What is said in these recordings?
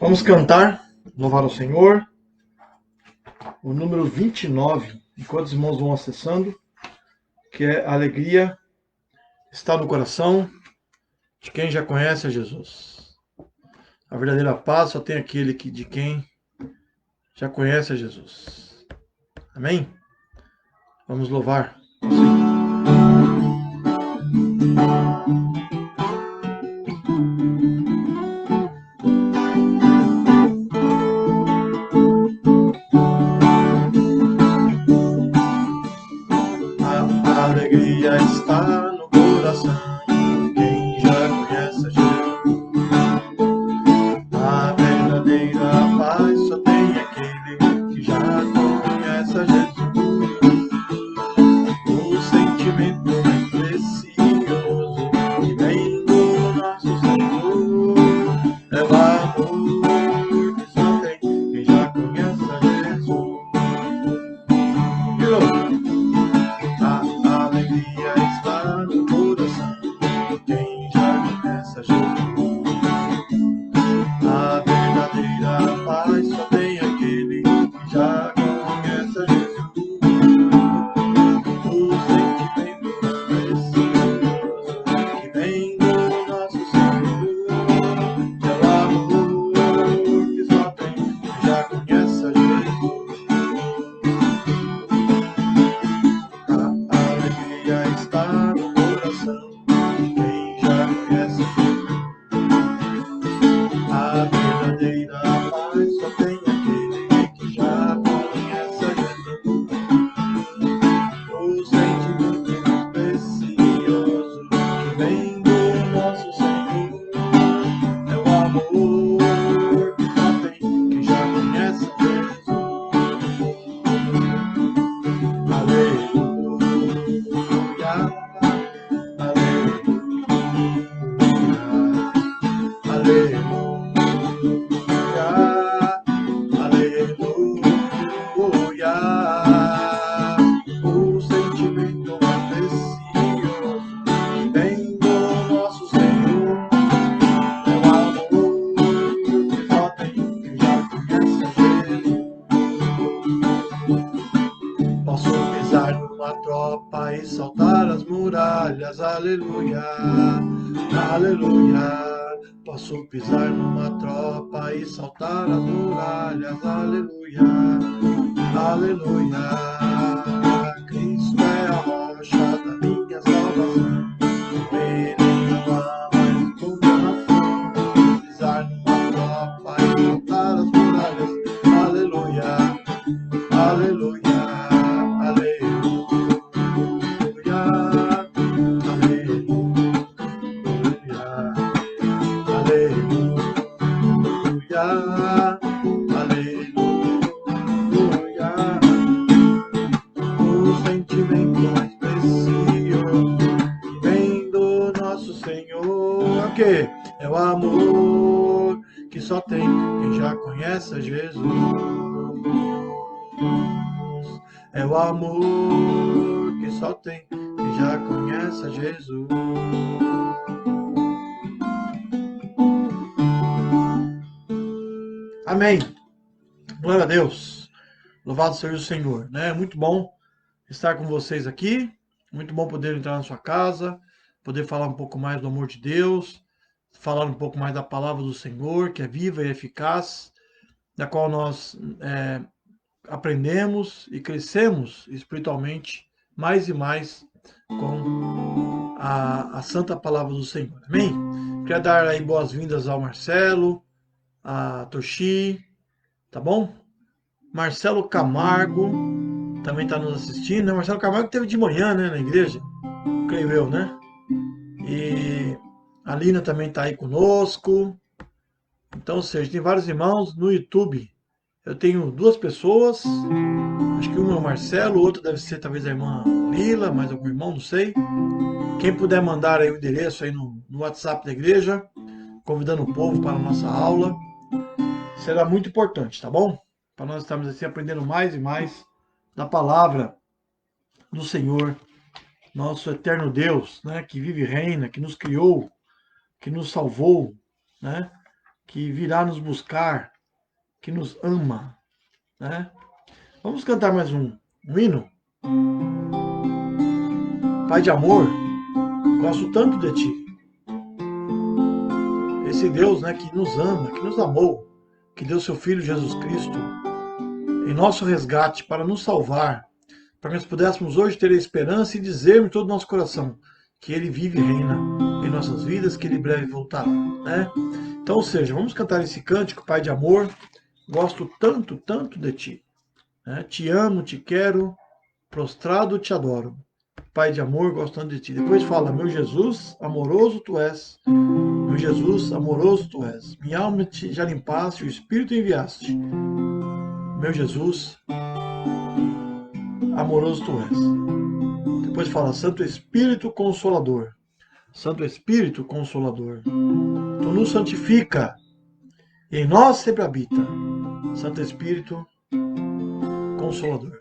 Vamos cantar, louvar ao Senhor, o número 29, enquanto os irmãos vão acessando, que é a alegria está no coração de quem já conhece a Jesus. A verdadeira paz só tem aquele de quem já conhece a Jesus. Amém? Vamos louvar ao Senhor. A alegria está no coração de quem já conhece a Jesus. A verdadeira paz só tem aquele que já conhece a Jesus. O sentimento mais precioso que vem do nosso Senhor é o amor que só tem quem já conhece a Jesus. A alegria está no coração de quem já conhece a Jesus. A verdadeira paz só tem aquele que já conhece a Jesus. O sentimento precioso que vem do nosso Senhor é o amor que só tem quem já conhece a Jesus. A alegria está no coração de quem já conhece a Jesus. A verdadeira paz só tem aquele que já conhece a Jesus. O sentimento precioso que vem do nosso Senhor é o amor que só tem quem já conhece a Jesus. Aleluia, aleluia, aleluia. O sentimento mais precioso que vem do nosso Senhor é o amor que só tem quem já conhece a Jesus. Posso pisar numa tropa e saltar as muralhas, aleluia, aleluia. Posso pisar numa tropa e saltar as muralhas, aleluia, aleluia. Cristo é a rocha da minha salvação, Ele não há mais condenação. Pisar numa tropa e saltar as muralhas, aleluia, aleluia. O sentimento mais precioso que vem do nosso Senhor é o quê? É o amor que só tem quem já conhece a Jesus. É o amor que só tem quem já conhece a Jesus. Amém. Glória a Deus. Louvado seja o Senhor, né? Muito bom estar com vocês aqui. Muito bom poder entrar na sua casa, poder falar um pouco mais do amor de Deus, falar um pouco mais da palavra do Senhor, que é viva e eficaz, da qual nós aprendemos e crescemos espiritualmente mais e mais com a santa palavra do Senhor. Amém? Quero dar aí boas-vindas ao Marcelo, a Toshi, tá bom? Marcelo Camargo também está nos assistindo, né? Marcelo Camargo esteve de manhã, né, na igreja, creio eu, né? E a Lina também está aí conosco. Então, ou seja, tem vários irmãos no YouTube. Eu tenho duas pessoas, acho que uma é o Marcelo, o outro deve ser talvez a irmã Lila, mais algum irmão, não sei. Quem puder mandar aí o endereço aí no WhatsApp da igreja, convidando o povo para a nossa aula, será muito importante, tá bom? Para nós estarmos assim aprendendo mais e mais da palavra do Senhor, nosso eterno Deus, né, que vive e reina, que nos criou, que nos salvou, né, que virá nos buscar, que nos ama, né? Vamos cantar mais um hino? Pai de amor, gosto tanto de ti. Esse Deus, né, que nos ama, que nos amou, que deu seu Filho Jesus Cristo em nosso resgate para nos salvar, para que nós pudéssemos hoje ter a esperança e dizermos em todo o nosso coração que Ele vive e reina em nossas vidas, que Ele breve voltará, né? Então, ou seja, vamos cantar esse cântico, Pai de amor, gosto tanto, tanto de ti, né? Te amo, te quero, prostrado te adoro. Pai de amor, gosto tanto de ti. Depois fala, meu Jesus, amoroso tu és. Meu Jesus, amoroso tu és. Minha alma já limpaste, o Espírito enviaste. Meu Jesus, amoroso tu és. Depois fala, Santo Espírito Consolador. Santo Espírito Consolador. Tu nos santifica e em nós sempre habita. Santo Espírito Consolador.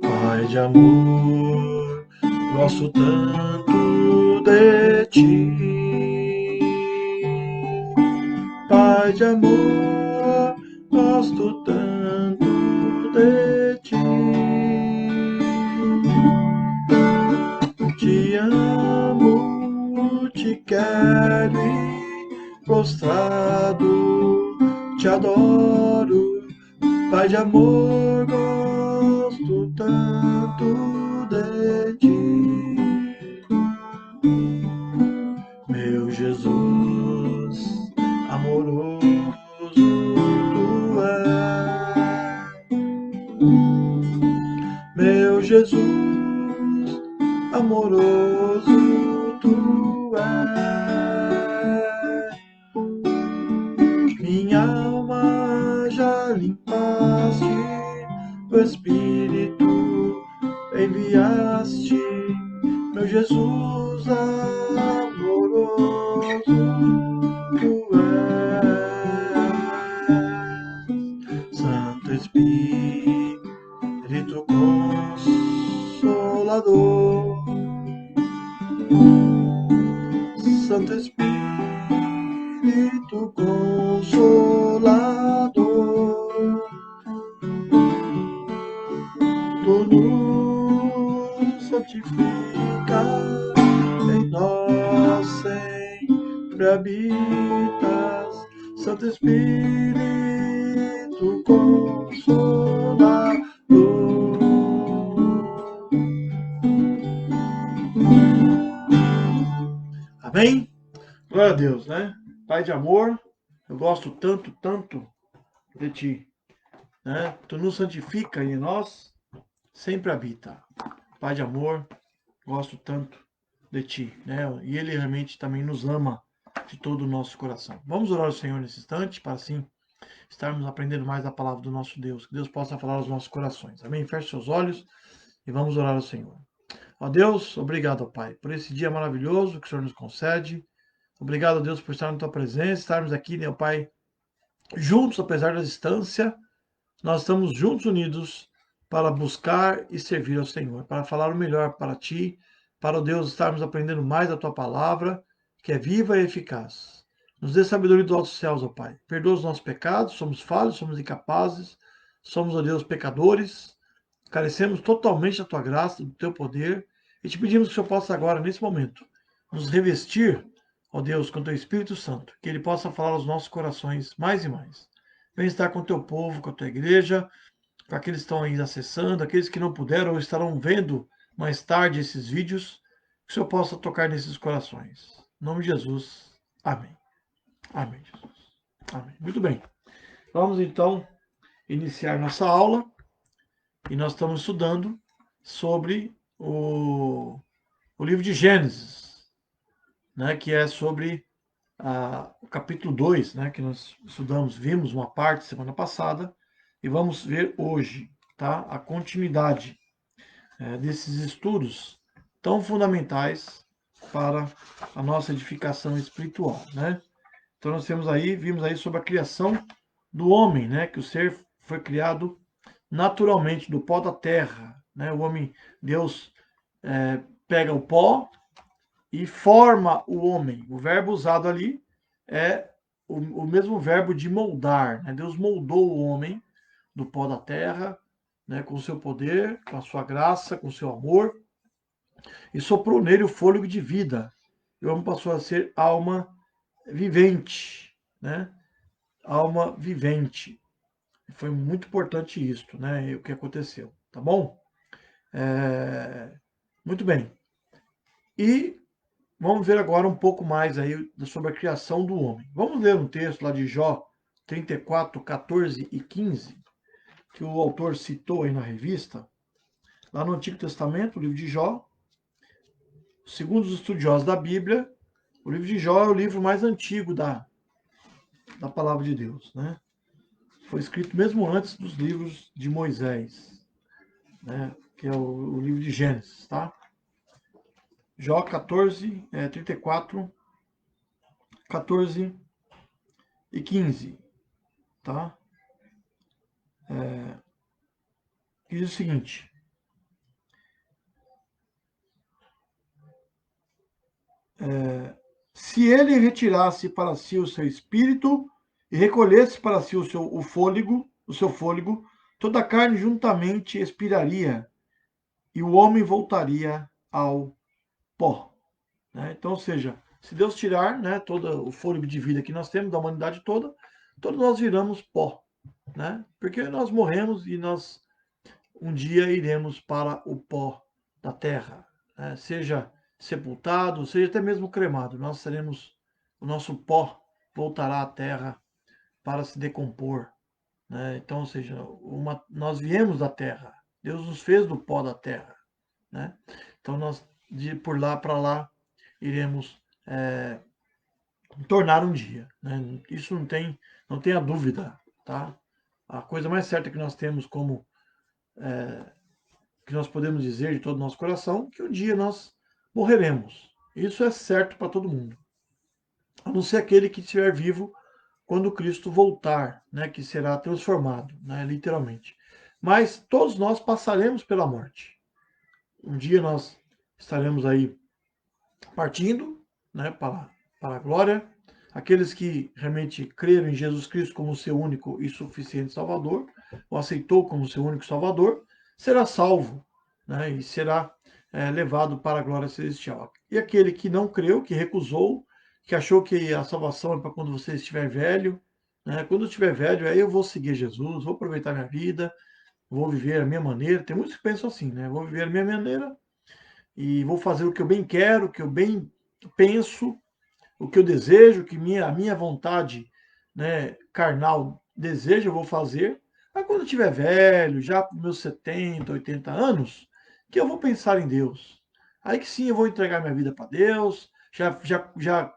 Pai de amor, gosto tanto de ti. Pai de amor, gosto tanto de ti. Te amo, te quero e prostrado te adoro. Pai de amor, gosto tanto de ti. Meu Jesus, amoroso tu és. Meu Jesus, amoroso tu és. Minha alma já limpaste, o Espírito enviaste, meu Jesus amoroso tu és. Santo Espírito Consolador, Santo Espírito Consolador, tu nos santifica, em nós sempre habitas, Santo Espírito Consolador. Amém? Glória a Deus, né? Pai de amor, eu gosto tanto, tanto de ti, né? Tu nos santifica e em nós sempre habita. Pai de amor, gosto tanto de ti, né? E Ele realmente também nos ama de todo o nosso coração. Vamos orar ao Senhor nesse instante, para assim estarmos aprendendo mais a palavra do nosso Deus. Que Deus possa falar aos nossos corações. Amém? Feche seus olhos e vamos orar ao Senhor. Ó Deus, obrigado, ó Pai, por esse dia maravilhoso que o Senhor nos concede. Obrigado, Deus, por estar na tua presença, estarmos aqui, né, Pai, juntos, apesar da distância. Nós estamos juntos, unidos, para buscar e servir ao Senhor, para falar o melhor para ti, para, o Deus, estarmos aprendendo mais da tua palavra, que é viva e eficaz. Nos dê sabedoria dos altos céus, ó Pai. Perdoa os nossos pecados, somos falhos, somos incapazes, somos, ó Deus, pecadores, carecemos totalmente da tua graça, do teu poder, e te pedimos que o Senhor possa agora, nesse momento, nos revestir, ó Deus, com teu Espírito Santo, que ele possa falar aos nossos corações mais e mais. Vem estar com o teu povo, com a tua igreja, com aqueles que estão aí acessando, aqueles que não puderam ou estarão vendo mais tarde esses vídeos, que o Senhor possa tocar nesses corações. Em nome de Jesus. Amém. Amém, Jesus. Amém. Muito bem. Vamos então iniciar nossa aula. E nós estamos estudando sobre o livro de Gênesis, né, que é sobre o capítulo 2, né, que nós estudamos, vimos uma parte semana passada, e vamos ver hoje, tá, a continuidade desses estudos tão fundamentais para a nossa edificação espiritual, né? Então nós vimos aí sobre a criação do homem, né? Que o ser foi criado naturalmente do pó da terra, né? O homem, Deus pega o pó e forma o homem. O verbo usado ali é o mesmo verbo de moldar, né? Deus moldou o homem do pó da terra, né? Com o seu poder, com a sua graça, com o seu amor, e soprou nele o fôlego de vida. E o homem passou a ser alma vivente, né? Alma vivente. Foi muito importante isso, né? O que aconteceu, tá bom? Muito bem. E vamos ver agora um pouco mais aí sobre a criação do homem. Vamos ler um texto lá de Jó 34, 14 e 15, que o autor citou aí na revista, lá no Antigo Testamento, o livro de Jó. Segundo os estudiosos da Bíblia, o livro de Jó é o livro mais antigo da palavra de Deus, né? Foi escrito mesmo antes dos livros de Moisés, né? Que é o livro de Gênesis, tá? Jó 14, 34, 14 e 15, tá? Que diz o seguinte: se ele retirasse para si o seu espírito e recolhesse para si o seu fôlego, toda a carne juntamente expiraria e o homem voltaria ao pó. Né? Então, ou seja, se Deus tirar, né, todo o fôlego de vida que nós temos da humanidade toda, todos nós viramos pó, né? Porque nós morremos e nós um dia iremos para o pó da terra, né? Seja sepultado, seja até mesmo cremado, nós seremos, o nosso pó voltará à terra para se decompor, né? Então, ou seja, nós viemos da terra, Deus nos fez do pó da terra, né? Então nós de por lá para lá iremos tornar um dia, né? Isso não tenha dúvida, tá? A coisa mais certa que nós temos como que nós podemos dizer de todo o nosso coração que um dia nós morreremos. Isso é certo para todo mundo, a não ser aquele que estiver vivo quando Cristo voltar, né, que será transformado, né, literalmente. Mas todos nós passaremos pela morte. Um dia nós estaremos aí partindo, né, para a glória. Aqueles que realmente creram em Jesus Cristo como seu único e suficiente Salvador, o aceitou como seu único Salvador, será salvo, né, e será levado para a glória celestial. E aquele que não creu, que recusou, que achou que a salvação é para quando você estiver velho, né, quando eu estiver velho, aí eu vou seguir Jesus, vou aproveitar minha vida, vou viver a minha maneira. Tem muitos que pensam assim, né? Vou viver a minha maneira e vou fazer o que eu bem quero, o que eu bem penso, o que eu desejo, que a minha vontade, né, carnal deseja, eu vou fazer. Mas quando eu estiver velho, já com meus 70, 80 anos, que eu vou pensar em Deus. Aí que sim eu vou entregar minha vida para Deus, já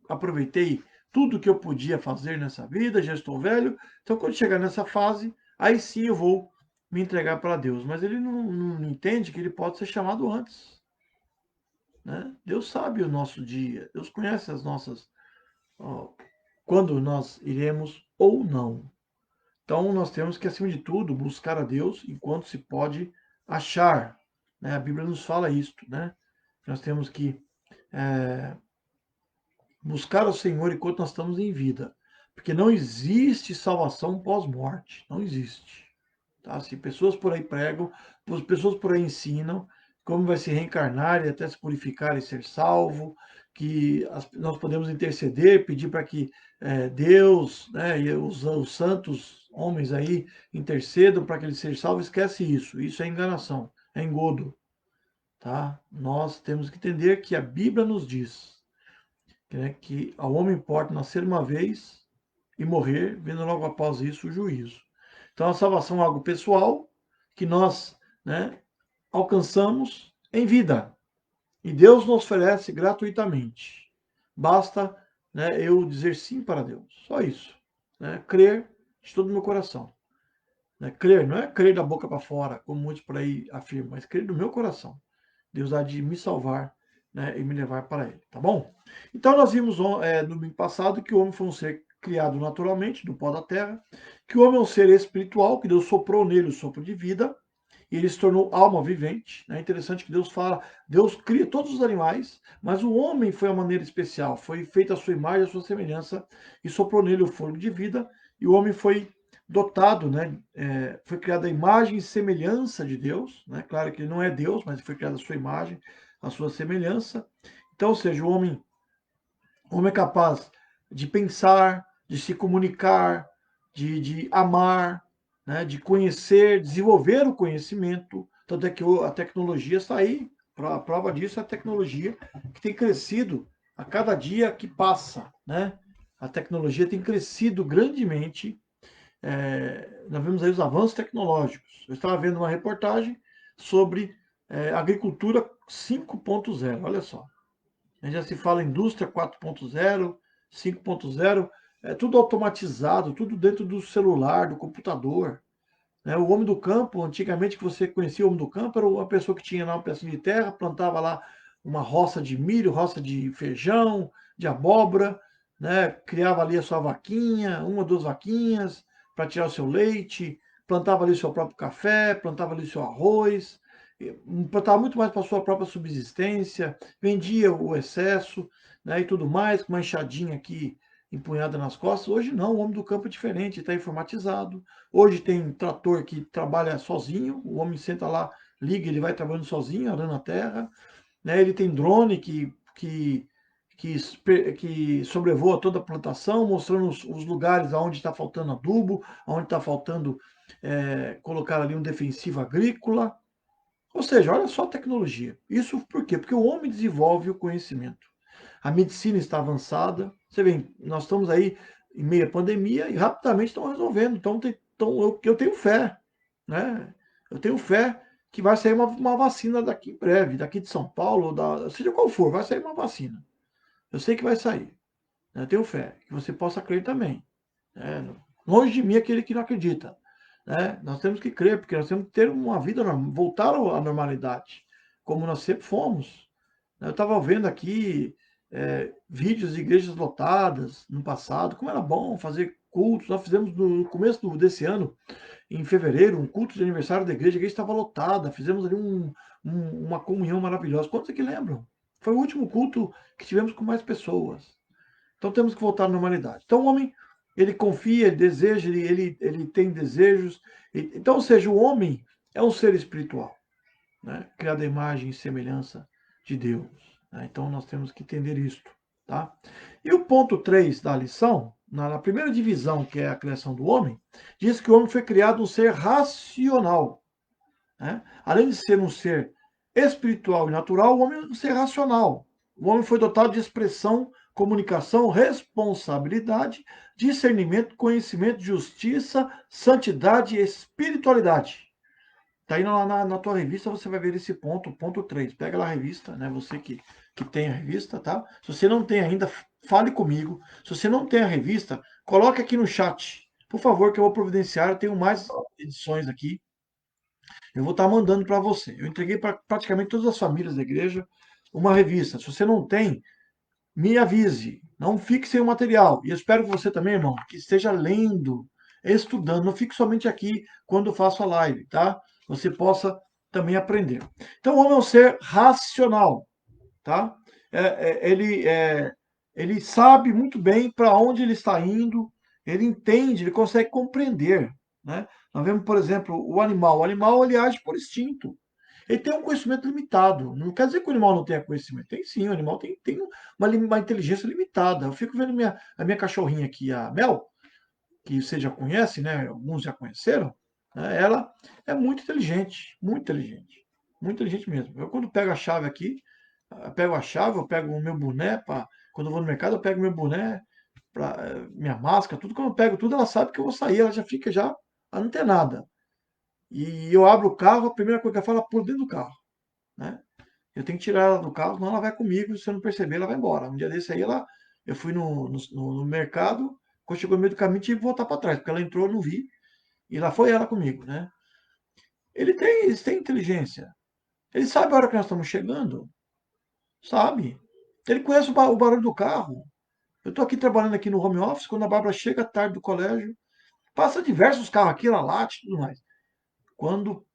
aproveitei tudo que eu podia fazer nessa vida, já estou velho, então quando chegar nessa fase, aí sim eu vou me entregar para Deus. Mas ele não entende que ele pode ser chamado antes. Né? Deus sabe o nosso dia, Deus conhece as nossas, ó, quando nós iremos ou não. Então nós temos que, acima de tudo, buscar a Deus enquanto se pode achar. Né? A Bíblia nos fala isto, né? Nós temos que buscar o Senhor enquanto nós estamos em vida. Porque não existe salvação pós-morte. Não existe. Tá? Se pessoas por aí pregam, pessoas por aí ensinam como vai se reencarnar e até se purificar e ser salvo, que nós podemos interceder, pedir para que Deus, né, e os santos homens aí intercedam para que ele seja salvo, esquece isso. Isso é enganação, é engodo. Tá? Nós temos que entender que a Bíblia nos diz, né, que ao homem importa nascer uma vez e morrer, vendo logo após isso o juízo. Então a salvação é algo pessoal que nós, né, alcançamos em vida. E Deus nos oferece gratuitamente. Basta, né, eu dizer sim para Deus. Só isso. Né? Crer de todo o meu coração. Né? Crer não é crer da boca para fora, como muitos por aí afirmam, mas crer do meu coração. Deus há de me salvar né, e me levar para ele, tá bom? Então nós vimos no domingo passado que o homem foi um ser criado naturalmente do pó da terra, que o homem é um ser espiritual, que Deus soprou nele o sopro de vida, e ele se tornou alma vivente. É interessante que Deus fala, Deus cria todos os animais, mas o homem foi a maneira especial, foi feita a sua imagem, a sua semelhança, e soprou nele o fôlego de vida, e o homem foi dotado, né, foi criado a imagem e semelhança de Deus, né, claro que ele não é Deus, mas foi criado a sua imagem, a sua semelhança. Então, ou seja, o homem é capaz de pensar, de se comunicar, de amar, né, de conhecer, desenvolver o conhecimento. Tanto é que a tecnologia está aí. A prova disso é a tecnologia que tem crescido a cada dia que passa. Né? A tecnologia tem crescido grandemente. Nós vemos aí os avanços tecnológicos. Eu estava vendo uma reportagem sobre agricultura 5.0. Olha só. Já se fala indústria 4.0, 5.0, é tudo automatizado, tudo dentro do celular, do computador. Né? O homem do campo, antigamente que você conhecia o homem do campo, era uma pessoa que tinha lá um pedacinho de terra, plantava lá uma roça de milho, roça de feijão, de abóbora, né? Criava ali a sua vaquinha, uma, duas vaquinhas, para tirar o seu leite, plantava ali o seu próprio café, plantava ali o seu arroz, plantava muito mais para a sua própria subsistência, vendia o excesso, né, e tudo mais, com uma enxadinha aqui empunhada nas costas. Hoje não, o homem do campo é diferente, está informatizado. Hoje tem trator que trabalha sozinho, o homem senta lá, liga, ele vai trabalhando sozinho, arando a terra. Né? Ele tem drone que sobrevoa toda a plantação, mostrando os lugares onde está faltando adubo, onde está faltando colocar ali um defensivo agrícola. Ou seja, olha só a tecnologia. Isso por quê? Porque o homem desenvolve o conhecimento. A medicina está avançada. Você vê, nós estamos aí em meio à pandemia e rapidamente estão resolvendo. Então eu tenho fé, né? Eu tenho fé que vai sair uma vacina daqui em breve, daqui de São Paulo, seja qual for, vai sair uma vacina. Eu sei que vai sair. Né? Eu tenho fé que você possa crer também. Né? Longe de mim aquele que não acredita. Né? Nós temos que crer, porque nós temos que ter uma vida, voltar à normalidade, como nós sempre fomos. Eu estava vendo aqui vídeos de igrejas lotadas no passado, como era bom fazer cultos. Nós fizemos no começo desse ano, em fevereiro, um culto de aniversário da igreja, a igreja estava lotada, fizemos ali uma comunhão maravilhosa. Quantos aqui lembram? Foi o último culto que tivemos com mais pessoas. Então temos que voltar à normalidade. Então o homem, ele confia, ele deseja, ele tem desejos. Então, ou seja, o homem é um ser espiritual, né? Criado à imagem e semelhança de Deus. Né? Então nós temos que entender isto. Tá? E o ponto 3 da lição, na primeira divisão, que é a criação do homem, diz que o homem foi criado um ser racional. Né? Além de ser um ser espiritual e natural, o homem é um ser racional. O homem foi dotado de expressão, comunicação, responsabilidade, discernimento, conhecimento, justiça, santidade e espiritualidade. Tá aí na tua revista, você vai ver esse ponto 3. Pega lá a revista, né? Você que tem a revista, tá? Se você não tem ainda, fale comigo. Se você não tem a revista, coloque aqui no chat. Por favor, que eu vou providenciar. Eu tenho mais edições aqui. Eu vou estar mandando para você. Eu entreguei para praticamente todas as famílias da igreja uma revista. Se você não tem, me avise. Não fique sem o material. E eu espero que você também, irmão, que esteja lendo, estudando. Não fique somente aqui quando eu faço a live, tá? Você possa também aprender. Então, o homem é um ser racional, tá? Ele sabe muito bem para onde ele está indo, ele entende, ele consegue compreender, né? Nós vemos, por exemplo, o animal. O animal, ele age por instinto. Ele tem um conhecimento limitado. Não quer dizer que o animal não tenha conhecimento. Tem sim, o animal tem uma inteligência limitada. Eu fico vendo a minha cachorrinha aqui, a Mel, que você já conhece, né? Alguns já conheceram. Né? Ela é muito inteligente, muito inteligente. Muito inteligente mesmo. Eu, quando pego a chave aqui, eu pego a chave, eu pego o meu boné, quando eu vou no mercado, eu pego meu boné, minha máscara, tudo. Quando eu pego tudo, ela sabe que eu vou sair, ela já fica já antenada. E eu abro o carro, a primeira coisa que ela fala, pula dentro do carro. Né? Eu tenho que tirar ela do carro, senão ela vai comigo, se eu não perceber, ela vai embora. Um dia desse aí, eu fui no mercado, quando chegou no meio do caminho, tive que voltar para trás, porque ela entrou, eu não vi, e lá foi ela comigo, né? Eles têm inteligência. Eles sabem a hora que nós estamos chegando. sabe? Ele conhece o barulho do carro. Eu estou aqui trabalhando aqui no home office, quando a Bárbara chega tarde do colégio, passa diversos carros aqui, ela late e tudo mais. Quando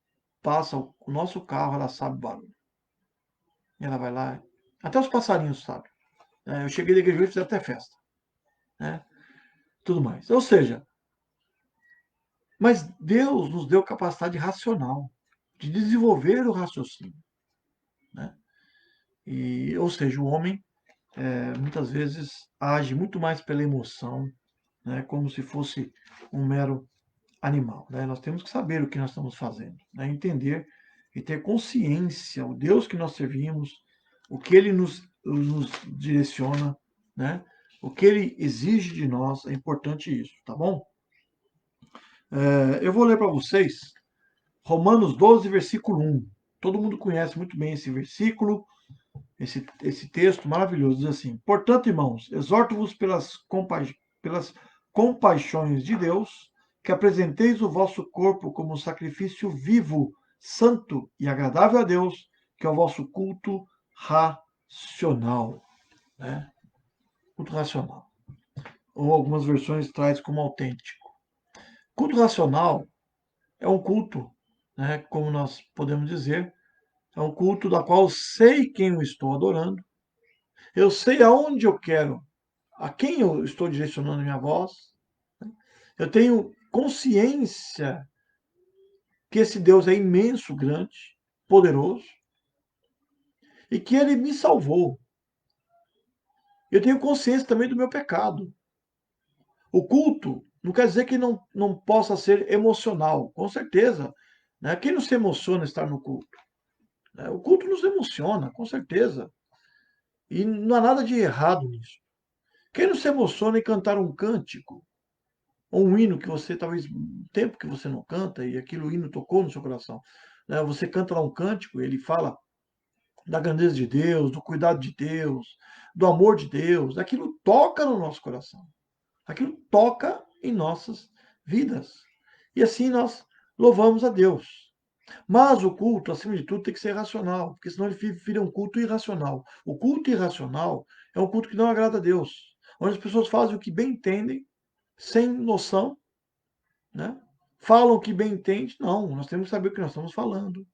passa o nosso carro, ela sabe o barulho. Ela vai lá, até os passarinhos sabem. Eu cheguei da igreja e fiz até festa, né? Tudo mais. Ou seja, mas Deus nos deu capacidade racional de desenvolver o raciocínio, né? E, ou seja, o homem muitas vezes age muito mais pela emoção, né? Como se fosse um mero animal, né? Nós temos que saber o que nós estamos fazendo, né? Entender e ter consciência, o Deus que nós servimos, o que Ele nos direciona, né? O que Ele exige de nós, é importante isso, tá bom? Eu vou ler para vocês Romanos 12, versículo 1. Todo mundo conhece muito bem esse versículo, esse texto maravilhoso. Diz assim: Portanto, irmãos, exorto-vos pelas compaixões de Deus, que apresenteis o vosso corpo como sacrifício vivo, santo e agradável a Deus, que é o vosso culto racional. Né? Culto racional. Ou algumas versões traz como autêntico. Culto racional é um culto, né, como nós podemos dizer, é um culto da qual eu sei quem eu estou adorando, eu sei aonde eu quero, a quem eu estou direcionando minha voz, eu tenho consciência que esse Deus é imenso, grande, poderoso e que ele me salvou. Eu tenho consciência também do meu pecado. O culto não quer dizer que não possa ser emocional, com certeza. Né? Quem não se emociona estar no culto? Né? O culto nos emociona, com certeza. E não há nada de errado nisso. Quem não se emociona em cantar um cântico, ou um hino que você, talvez, tempo que você não canta, e aquilo o hino tocou no seu coração. Né? Você canta lá um cântico, ele fala da grandeza de Deus, do cuidado de Deus, do amor de Deus. Aquilo toca no nosso coração. Aquilo toca em nossas vidas. E assim nós louvamos a Deus. Mas o culto, acima de tudo, tem que ser racional, porque senão ele vira um culto irracional. O culto irracional é um culto que não agrada a Deus, onde as pessoas fazem o que bem entendem, sem noção, né? Falam o que bem entendem. Não, nós temos que saber o que nós estamos falando,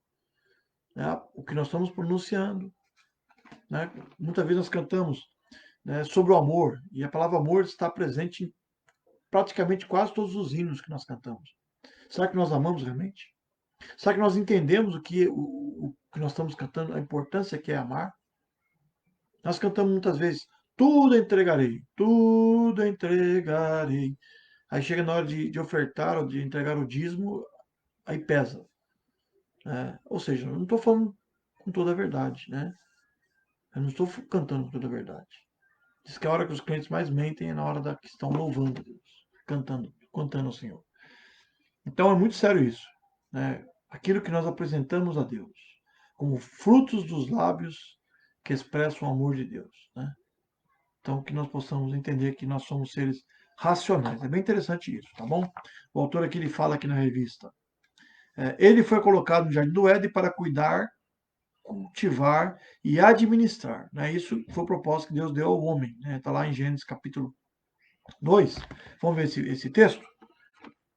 né? O que nós estamos pronunciando. Né? Muitas vezes nós cantamos, né, sobre o amor, e a palavra amor está presente em praticamente quase todos os hinos que nós cantamos. Será que nós amamos realmente? Será que nós entendemos o que nós estamos cantando, a importância que é amar? Nós cantamos muitas vezes, tudo entregarei. Aí chega na hora de ofertar ou de entregar o dízimo, aí pesa. Né? Ou seja, eu não estou falando com toda a verdade, né? Eu não estou cantando com toda a verdade. Diz que a hora que os clientes mais mentem é na hora da que estão louvando a Deus, cantando, contando ao Senhor. Então é muito sério isso, né? Aquilo que nós apresentamos a Deus, como frutos dos lábios que expressam o amor de Deus, né? Então que nós possamos entender que nós somos seres racionais. É bem interessante isso, tá bom? O autor aqui ele fala aqui na revista. Ele foi colocado no Jardim do Éden para cuidar, cultivar e administrar. Né? Isso foi o propósito que Deus deu ao homem. Está lá em Gênesis capítulo 2. Vamos ver esse texto?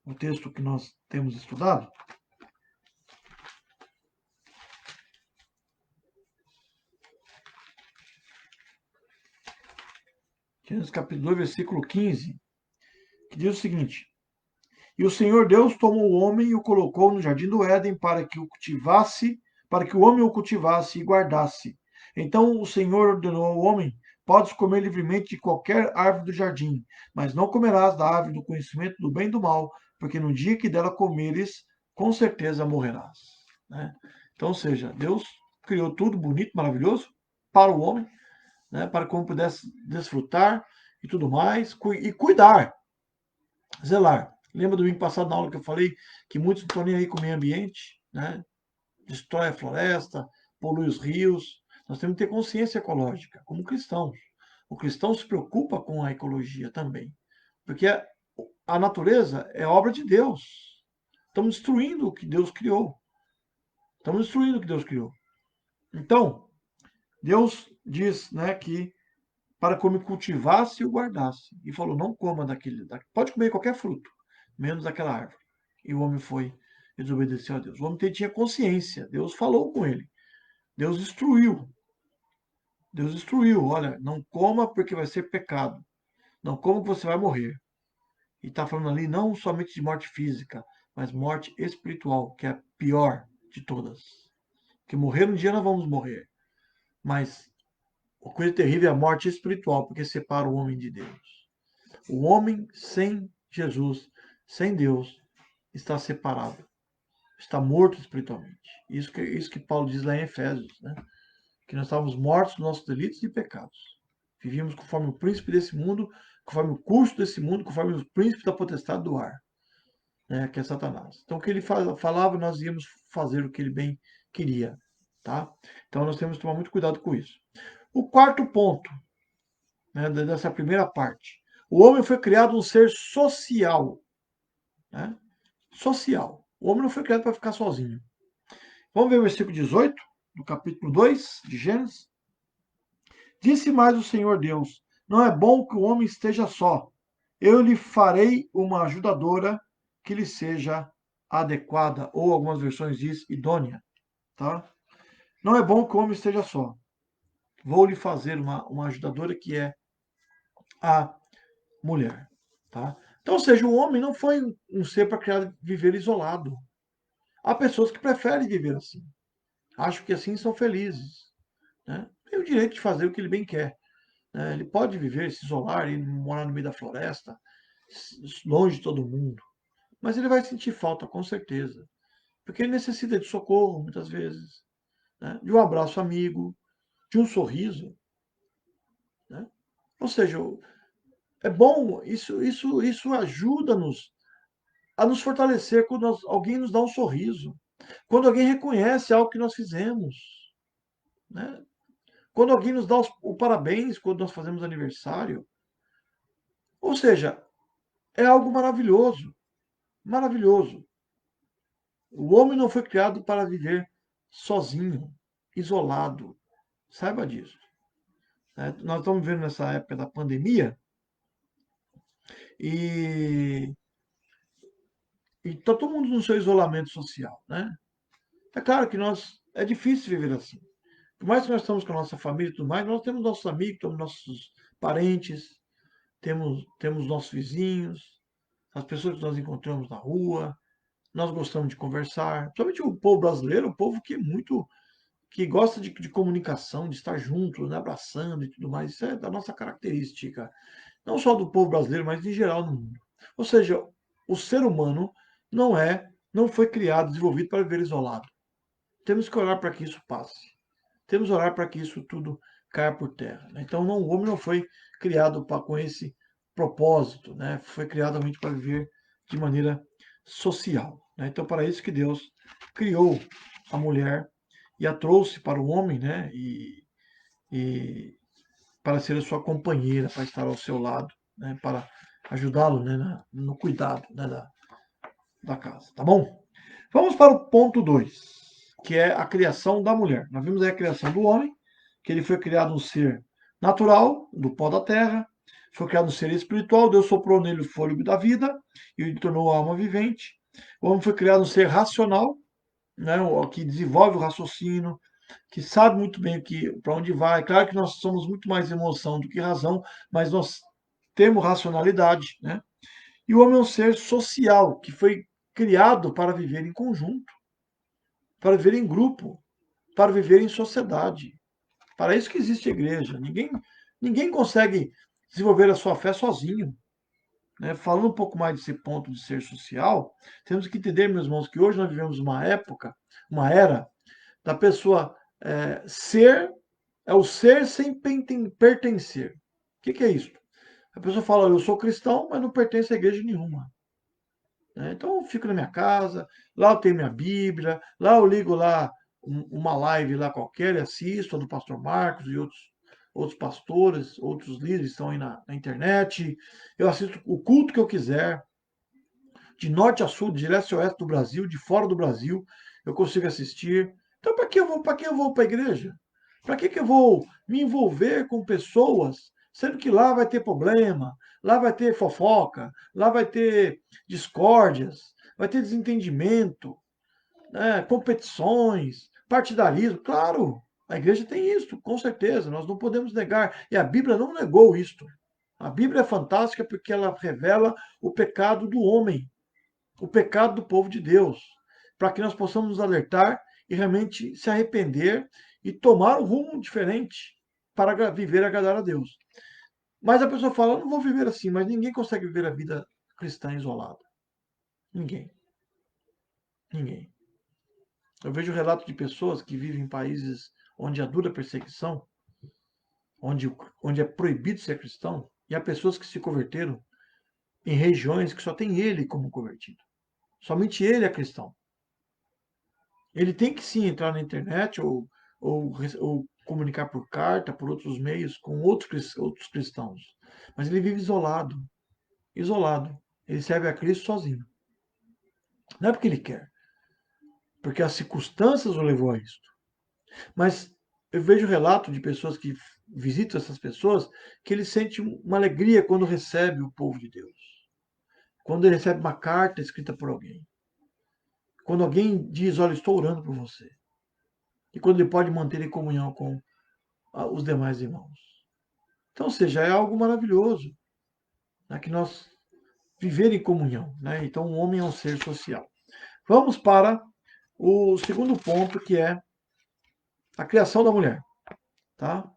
O texto que nós temos estudado. Gênesis capítulo 2, versículo 15, que diz o seguinte: E o Senhor Deus tomou o homem e o colocou no jardim do Éden para que o cultivasse, para que o homem o cultivasse e guardasse. Então o Senhor ordenou ao homem: Podes comer livremente de qualquer árvore do jardim, mas não comerás da árvore do conhecimento do bem e do mal, porque no dia que dela comeres, com certeza morrerás. Né? Então, ou seja, Deus criou tudo bonito, maravilhoso para o homem, né, para que o homem pudesse desfrutar e tudo mais, e cuidar, zelar. Lembra do domingo passado na aula que eu falei que muitos não estão nem aí com o meio ambiente, né? Destrói a floresta, polui os rios. Nós temos que ter consciência ecológica, como cristãos. O cristão se preocupa com a ecologia também, porque a natureza é obra de Deus. Estamos destruindo o que Deus criou. Estamos destruindo o que Deus criou. Então, Deus diz, né, que para que o homem cultivasse e o guardasse. E falou, não coma pode comer qualquer fruto, menos daquela árvore. E o homem foi e desobedeceu a Deus. O homem tinha consciência, Deus falou com ele. Deus instruiu. Deus instruiu, olha, não coma porque vai ser pecado. Não coma que você vai morrer. E está falando ali não somente de morte física, mas morte espiritual, que é a pior de todas. Porque morrer um dia nós vamos morrer. Mas a coisa terrível é a morte espiritual, porque separa o homem de Deus. O homem sem Jesus, sem Deus, está separado. Está morto espiritualmente. Isso que Paulo diz lá em Efésios, né? Que nós estávamos mortos nos nossos delitos e pecados. Vivíamos conforme o príncipe desse mundo, conforme o curso desse mundo, conforme o príncipe da potestade do ar, né, que é Satanás. Então, o que ele falava, nós íamos fazer o que ele bem queria. Tá? Então, nós temos que tomar muito cuidado com isso. O quarto ponto, né, dessa primeira parte. O homem foi criado um ser social. Né? Social. O homem não foi criado para ficar sozinho. Vamos ver o versículo 18, do capítulo 2 de Gênesis. Disse mais o Senhor Deus: não é bom que o homem esteja só. Eu lhe farei uma ajudadora que lhe seja adequada, ou algumas versões diz idônea, tá? Não é bom que o homem esteja só. Vou lhe fazer uma ajudadora que é a mulher, tá? Então, ou seja, o homem não foi um ser para criar viver isolado. Há pessoas que preferem viver assim. Acham que assim são felizes, né? Tem o direito de fazer o que ele bem quer. Né? Ele pode viver, se isolar, e morar no meio da floresta, longe de todo mundo. Mas ele vai sentir falta, com certeza. Porque ele necessita de socorro, muitas vezes, né? De um abraço amigo, de um sorriso. Né? Ou seja, é bom, isso ajuda-nos a nos fortalecer quando alguém nos dá um sorriso, quando alguém reconhece algo que nós fizemos. Né? Quando alguém nos dá o parabéns, quando nós fazemos aniversário. Ou seja, é algo maravilhoso. Maravilhoso. O homem não foi criado para viver sozinho, isolado. Saiba disso. Né? Nós estamos vivendo nessa época da pandemia e está todo mundo no seu isolamento social. Né? É claro que é difícil viver assim. Por mais que nós estamos com a nossa família e tudo mais, nós temos nossos amigos, temos nossos parentes, temos nossos vizinhos, as pessoas que nós encontramos na rua, nós gostamos de conversar. Principalmente o povo brasileiro, o povo que é muito que gosta de comunicação, de estar junto, né, abraçando e tudo mais. Isso é da nossa característica. Não só do povo brasileiro, mas em geral no mundo. Ou seja, o ser humano não foi criado, desenvolvido para viver isolado. Temos que orar para que isso passe. Temos que orar para que isso tudo caia por terra. Né? Então, o homem não foi criado com esse propósito, né? Foi criado realmente para viver de maneira social. Né? Então, para isso que Deus criou a mulher e a trouxe para o homem, né? E para ser a sua companheira, para estar ao seu lado, né? Para ajudá-lo, né? No cuidado, né? Da casa, tá bom? Vamos para o ponto 2, que é a criação da mulher. Nós vimos aí a criação do homem, que ele foi criado um ser natural, do pó da terra, foi criado um ser espiritual, Deus soprou nele o fôlego da vida e o tornou alma vivente. O homem foi criado um ser racional, né, que desenvolve o raciocínio, que sabe muito bem para onde vai. Claro que nós somos muito mais emoção do que razão, mas nós temos racionalidade, né? E o homem é um ser social, que foi criado para viver em conjunto, para viver em grupo, para viver em sociedade. Para isso que existe a igreja. Ninguém consegue desenvolver a sua fé sozinho. Né? Falando um pouco mais desse ponto de ser social, temos que entender, meus irmãos, que hoje nós vivemos uma época, uma era, da pessoa ser, é o ser sem pertencer. O que é isso? A pessoa fala, eu sou cristão, mas não pertence a igreja nenhuma. Né? Então eu fico na minha casa, lá eu tenho minha Bíblia, lá eu ligo lá uma live lá qualquer e assisto, a do pastor Marcos e outros pastores, outros líderes estão aí na internet. Eu assisto o culto que eu quiser, de norte a sul, de leste a oeste do Brasil, de fora do Brasil, eu consigo assistir. Então para que eu vou para a igreja? Para que eu vou me envolver com pessoas, sendo que lá vai ter problema, lá vai ter fofoca, lá vai ter discórdias, vai ter desentendimento, né, competições, partidarismo? Claro, a igreja tem isso, com certeza, nós não podemos negar. E a Bíblia não negou isto. A Bíblia é fantástica porque ela revela o pecado do homem, o pecado do povo de Deus, para que nós possamos nos alertar e realmente se arrepender e tomar um rumo diferente para viver e agradar a Deus. Mas a pessoa fala, eu não vou viver assim, mas ninguém consegue viver a vida cristã isolada. Ninguém. Ninguém. Eu vejo relatos de pessoas que vivem em países onde há dura perseguição, onde é proibido ser cristão, e há pessoas que se converteram em regiões que só tem ele como convertido. Somente ele é cristão. Ele tem que sim entrar na internet ou comunicar por carta, por outros meios, com outros cristãos. Mas ele vive isolado. Isolado. Ele serve a Cristo sozinho. Não é porque ele quer, porque as circunstâncias o levou a isso. Mas eu vejo relato de pessoas que visitam essas pessoas que ele sente uma alegria quando recebe o povo de Deus. Quando ele recebe uma carta escrita por alguém. Quando alguém diz, olha, estou orando por você. E quando ele pode manter em comunhão com os demais irmãos. Então, ou seja, é algo maravilhoso, né, que nós viver em comunhão. Né? Então, o homem é um ser social. Vamos para o segundo ponto, que é a criação da mulher. Tá?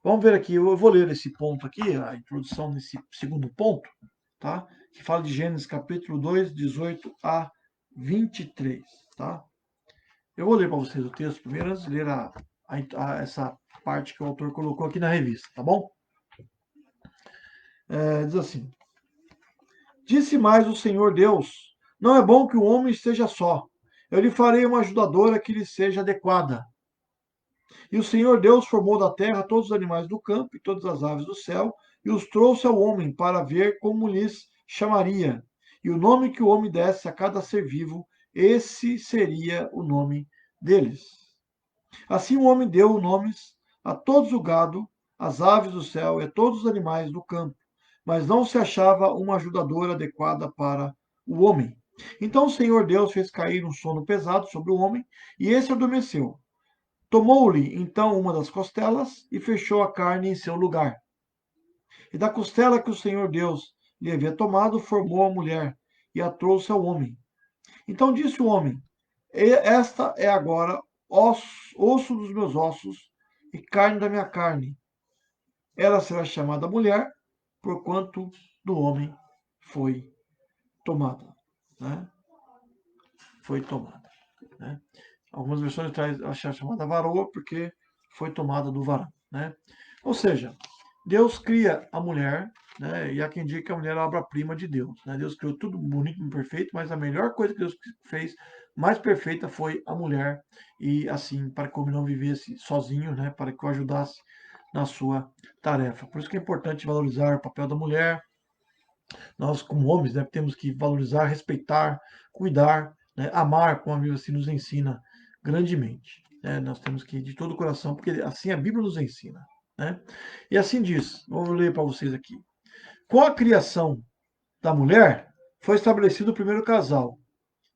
Vamos ver aqui, eu vou ler esse ponto aqui, a introdução desse segundo ponto, tá? Que fala de Gênesis capítulo 2, 18 a 23, tá? Eu vou ler para vocês o texto primeiro, antes de ler essa parte que o autor colocou aqui na revista, tá bom? Diz assim: Disse mais o Senhor Deus: Não é bom que o homem esteja só. Eu lhe farei uma ajudadora que lhe seja adequada. E o Senhor Deus formou da terra todos os animais do campo e todas as aves do céu, e os trouxe ao homem para ver como lhes chamaria. E o nome que o homem desse a cada ser vivo, esse seria o nome deles. Assim o homem deu nomes a todos o gado, as aves do céu e a todos os animais do campo, mas não se achava uma ajudadora adequada para o homem. Então o Senhor Deus fez cair um sono pesado sobre o homem, e esse adormeceu. Tomou-lhe então uma das costelas e fechou a carne em seu lugar. E da costela que o Senhor Deus lhe havia tomado, formou a mulher e a trouxe ao homem. Então disse o homem: Esta é agora osso dos meus ossos e carne da minha carne. Ela será chamada mulher, porquanto do homem foi tomada. Né? Foi tomada. Né? Algumas versões traz a chamada varoa, porque foi tomada do varão. Né? Ou seja, Deus cria a mulher, né? E há quem diga que a mulher é a obra-prima de Deus. Né? Deus criou tudo bonito e perfeito, mas a melhor coisa que Deus fez, mais perfeita, foi a mulher. E assim, para que o homem não vivesse sozinho, né? Para que o ajudasse na sua tarefa. Por isso que é importante valorizar o papel da mulher. Nós, como homens, né, temos que valorizar, respeitar, cuidar, né, amar, como a Bíblia assim nos ensina grandemente. Né? Nós temos que ir de todo o coração, porque assim a Bíblia nos ensina. Né? E assim diz, vou ler para vocês aqui. Com a criação da mulher, foi estabelecido o primeiro casal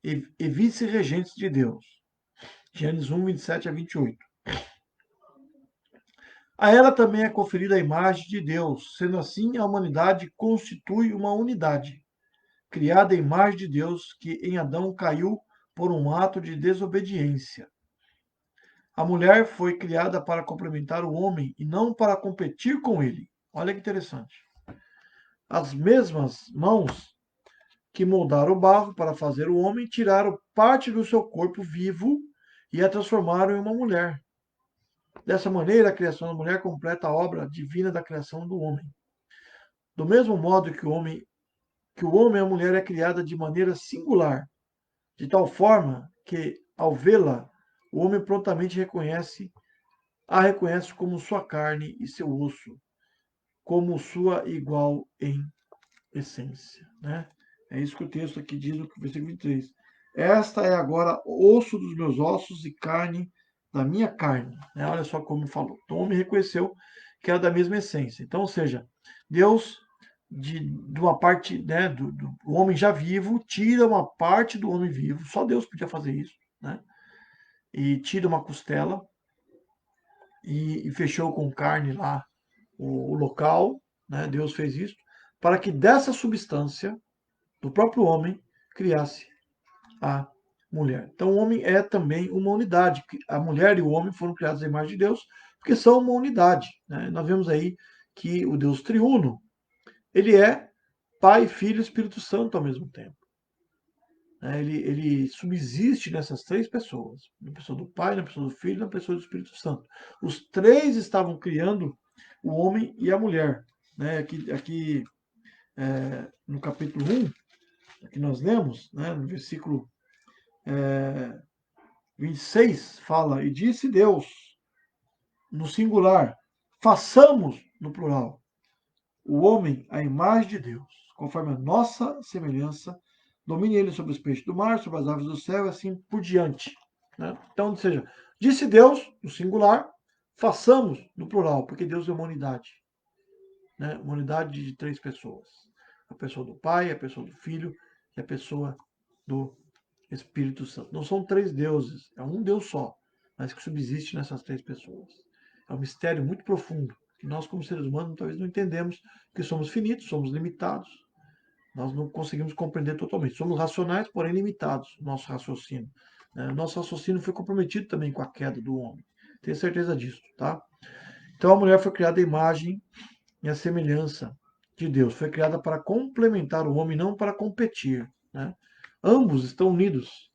e vice-regentes de Deus. Gênesis 1, 27 a 28. A ela também é conferida a imagem de Deus, sendo assim a humanidade constitui uma unidade, criada à imagem de Deus, que em Adão caiu por um ato de desobediência. A mulher foi criada para complementar o homem e não para competir com ele. Olha que interessante. As mesmas mãos que moldaram o barro para fazer o homem tiraram parte do seu corpo vivo e a transformaram em uma mulher. Dessa maneira, a criação da mulher completa a obra divina da criação do homem. Do mesmo modo que o homem e a mulher é criada de maneira singular, de tal forma que, ao vê-la, o homem prontamente a reconhece como sua carne e seu osso, como sua igual em essência. Né? É isso que o texto aqui diz no versículo 23. Esta é agora osso dos meus ossos e carne da minha carne. Né? Olha só como falou. Então o homem reconheceu que era da mesma essência. Então, ou seja, Deus, de uma parte, né, do homem já vivo, tira uma parte do homem vivo, só Deus podia fazer isso, né? E tira uma costela e fechou com carne lá o local, né? Deus fez isso, para que dessa substância, do próprio homem, criasse a mulher. Então, o homem é também uma unidade. A mulher e o homem foram criados à imagem de Deus, porque são uma unidade. Né? Nós vemos aí que o Deus triuno, ele é Pai, Filho e Espírito Santo ao mesmo tempo. Né? Ele subsiste nessas três pessoas, na pessoa do Pai, na pessoa do Filho e na pessoa do Espírito Santo. Os três estavam criando o homem e a mulher. Né? Aqui no capítulo 1, que nós lemos, né? No versículo 26, fala, e disse Deus, no singular, façamos, no plural, o homem à imagem de Deus, conforme a nossa semelhança, domine ele sobre os peixes do mar, sobre as aves do céu, e assim por diante. Né? Então, ou seja, disse Deus, no singular, façamos, no plural, porque Deus é uma unidade. Né? Uma unidade de três pessoas. A pessoa do Pai, a pessoa do Filho e a pessoa do Espírito Santo. Não são três deuses, é um Deus só, mas que subsiste nessas três pessoas. É um mistério muito profundo, que nós, como seres humanos, talvez não entendemos, porque somos finitos, somos limitados, nós não conseguimos compreender totalmente. Somos racionais, porém limitados, no nosso raciocínio. O nosso raciocínio foi comprometido também com a queda do homem. Tenho certeza disso, tá? Então a mulher foi criada à imagem e à semelhança de Deus. Foi criada para complementar o homem, não para competir. Né? Ambos estão unidos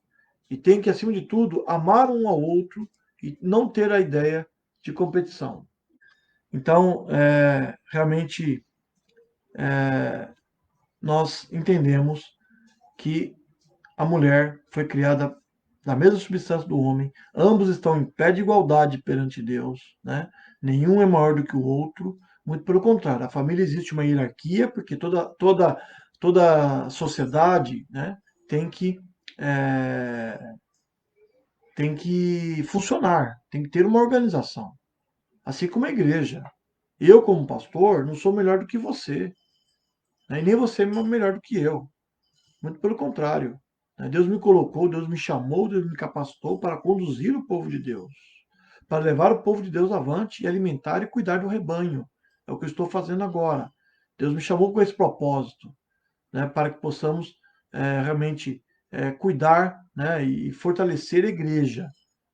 e têm que, acima de tudo, amar um ao outro e não ter a ideia de competição. Então, realmente, nós entendemos que a mulher foi criada da mesma substância do homem, ambos estão em pé de igualdade perante Deus, né? Nenhum é maior do que o outro, muito pelo contrário, a família existe uma hierarquia, porque toda sociedade, né, tem que, é, tem que funcionar, tem que ter uma organização, assim como a igreja. Eu, como pastor, não sou melhor do que você, né? E nem você é melhor do que eu. Muito pelo contrário. Né? Deus me colocou, Deus me chamou, Deus me capacitou para conduzir o povo de Deus, para levar o povo de Deus avante e alimentar e cuidar do rebanho. É o que eu estou fazendo agora. Deus me chamou com esse propósito, né, para que possamos realmente cuidar, né, e fortalecer a igreja,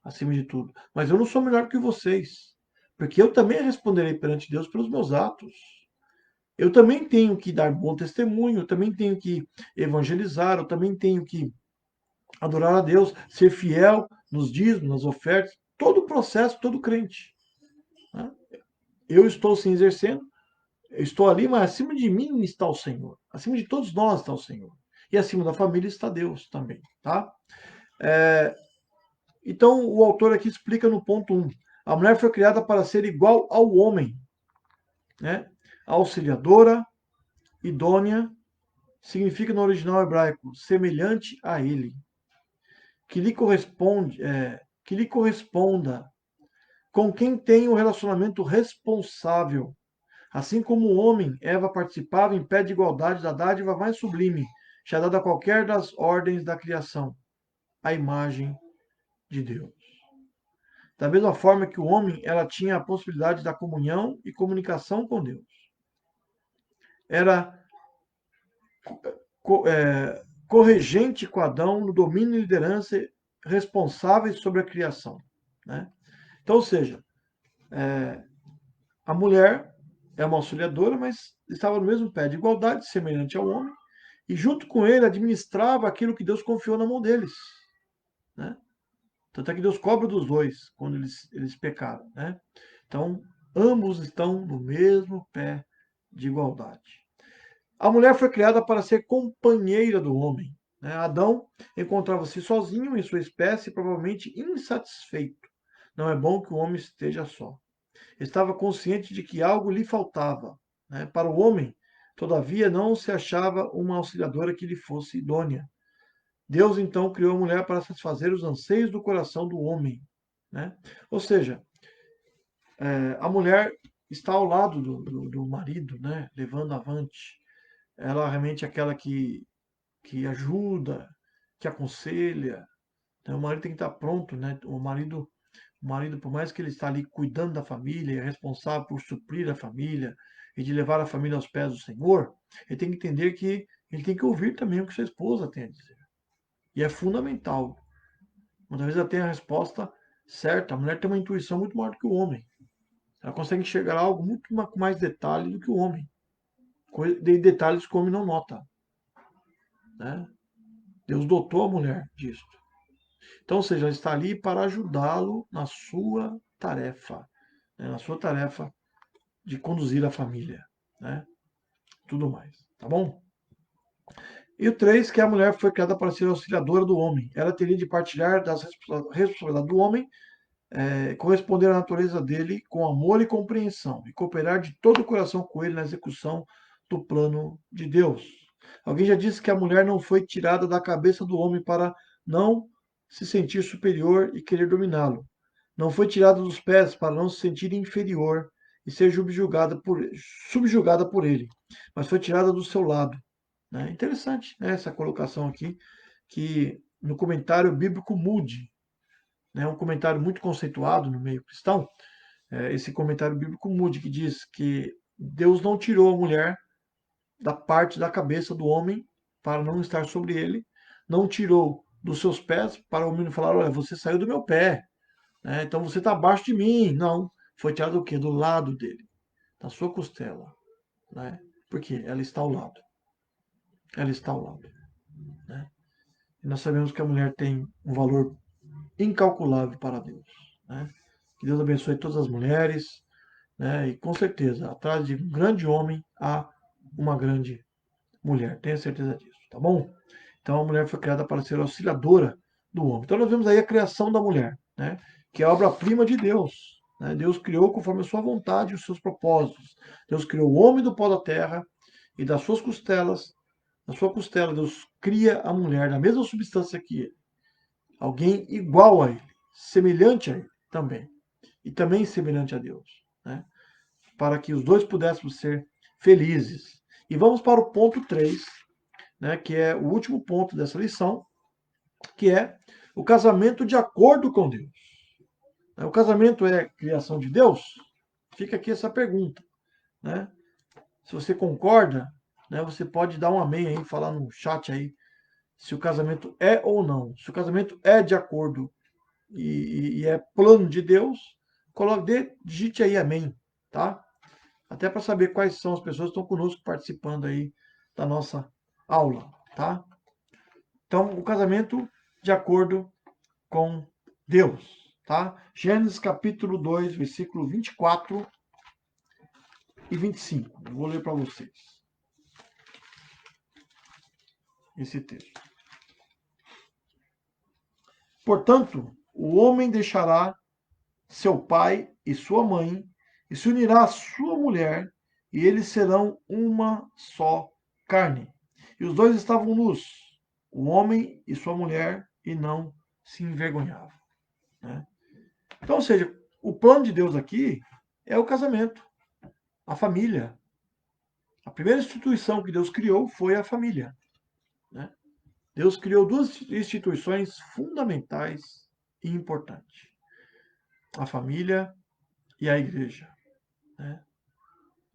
acima de tudo. Mas eu não sou melhor que vocês, porque eu também responderei perante Deus pelos meus atos. Eu também tenho que dar bom testemunho, eu também tenho que evangelizar, eu também tenho que adorar a Deus, ser fiel nos dízimos, nas ofertas, todo o processo, todo crente. Né? Eu estou sim exercendo, eu estou ali, mas acima de mim está o Senhor. Acima de todos nós está o Senhor. E acima da família está Deus também. Tá? Então, o autor aqui explica no ponto 1. A mulher foi criada para ser igual ao homem. Né? Auxiliadora, idônea, significa no original hebraico semelhante a ele. Que lhe corresponda com quem tem um relacionamento responsável. Assim como o homem, Eva participava em pé de igualdade da dádiva mais sublime, já dada a qualquer das ordens da criação, a imagem de Deus. Da mesma forma que o homem, ela tinha a possibilidade da comunhão e comunicação com Deus. Era corregente com Adão no domínio e liderança responsáveis sobre a criação. Né? Então, ou seja, a mulher é uma auxiliadora, mas estava no mesmo pé de igualdade, semelhante ao homem, e junto com ele administrava aquilo que Deus confiou na mão deles. Né? Tanto é que Deus cobra dos dois quando eles pecaram. Né? Então, ambos estão no mesmo pé de igualdade. A mulher foi criada para ser companheira do homem. Né? Adão encontrava-se sozinho em sua espécie, provavelmente insatisfeito. Não é bom que o homem esteja só. Estava consciente de que algo lhe faltava. Né? Para o homem, todavia, não se achava uma auxiliadora que lhe fosse idônea. Deus então criou a mulher para satisfazer os anseios do coração do homem. né? Ou seja, a mulher está ao lado do marido, né? Levando avante. Ela realmente é aquela que ajuda, que aconselha, né? O marido tem que estar pronto, né? O marido, por mais que ele está ali cuidando da família, é responsável por suprir a família e de levar a família aos pés do Senhor, ele tem que entender que ele tem que ouvir também o que sua esposa tem a dizer. E é fundamental. Muitas vezes ela tem a resposta certa. A mulher tem uma intuição muito maior do que o homem. Ela consegue enxergar algo muito com mais detalhe do que o homem. De detalhes que o homem não nota. Né? Deus dotou a mulher disso. Então, ou seja, ela está ali para ajudá-lo na sua tarefa. Né? Na sua tarefa de conduzir a família. Né? Tudo mais. Tá bom? E o 3, que a mulher foi criada para ser auxiliadora do homem. Ela teria de partilhar das responsabilidades do homem, corresponder à natureza dele com amor e compreensão, e cooperar de todo o coração com ele na execução do plano de Deus. Alguém já disse que a mulher não foi tirada da cabeça do homem para não se sentir superior e querer dominá-lo. Não foi tirada dos pés para não se sentir inferior e ser subjugada por ele, mas foi tirada do seu lado. Né? Interessante, né, essa colocação aqui, que no comentário bíblico Moody, né, um comentário muito conceituado no meio cristão, esse comentário bíblico Moody, que diz que Deus não tirou a mulher da parte da cabeça do homem para não estar sobre ele, não tirou dos seus pés para o menino falar, olha, você saiu do meu pé, né, então você está abaixo de mim. Não, foi tirado do quê? Do lado dele, da sua costela, né? Porque ela está ao lado. Ela está ao lado, né? E nós sabemos que a mulher tem um valor incalculável para Deus, né? Que Deus abençoe todas as mulheres, né? E com certeza, atrás de um grande homem há uma grande mulher. Tenha certeza disso, tá bom? Então a mulher foi criada para ser auxiliadora do homem. Então nós vemos aí a criação da mulher, né? Que é a obra-prima de Deus. Né? Deus criou conforme a sua vontade e os seus propósitos. Deus criou o homem do pó da terra e das suas costelas, da sua costela, Deus cria a mulher da mesma substância que ele. Alguém igual a ele, semelhante a ele também. E também semelhante a Deus. Né? Para que os dois pudéssemos ser felizes. E vamos para o ponto 3, né, que é o último ponto dessa lição, que é o casamento de acordo com Deus. O casamento é criação de Deus? Fica aqui essa pergunta. Né? Se você concorda, né, você pode dar um amém aí, falar no chat aí, se o casamento é ou não. Se o casamento é de acordo e é plano de Deus, digite aí amém, tá? Até para saber quais são as pessoas que estão conosco participando aí da nossa aula, tá? Então, o casamento de acordo com Deus, tá? Gênesis capítulo 2, versículo 24 e 25. Eu vou ler para vocês esse texto. Portanto, o homem deixará seu pai e sua mãe e se unirá à sua mulher, e eles serão uma só carne. E os dois estavam nus, o homem e sua mulher, e não se envergonhavam. Né? Então, ou seja, o plano de Deus aqui é o casamento, a família. A primeira instituição que Deus criou foi a família. Né? Deus criou duas instituições fundamentais e importantes: a família e a igreja, né?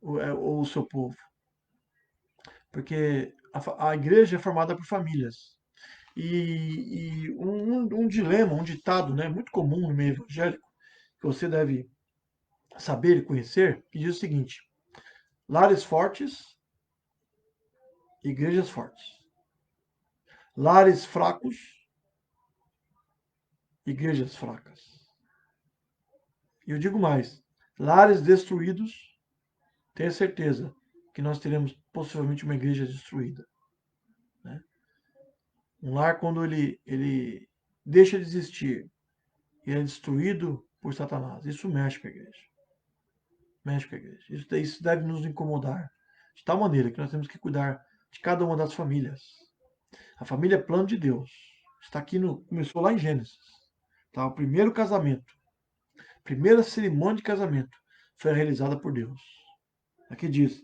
Ou o seu povo. Porque a igreja é formada por famílias. E um dilema, um ditado, né, muito comum no meio evangélico, que você deve saber e conhecer, que diz o seguinte: lares fortes, igrejas fortes. Lares fracos, igrejas fracas. E eu digo mais: lares destruídos, tenha certeza que nós teremos possivelmente uma igreja destruída. Né? Um lar, quando ele deixa de existir e é destruído por Satanás, isso mexe com a igreja. Mexe com a igreja. Isso deve nos incomodar. De tal maneira que nós temos que cuidar de cada uma das famílias. A família é plano de Deus. Está aqui começou lá em Gênesis. Tá? O primeiro casamento. primeira cerimônia de casamento foi realizada por Deus. Aqui diz: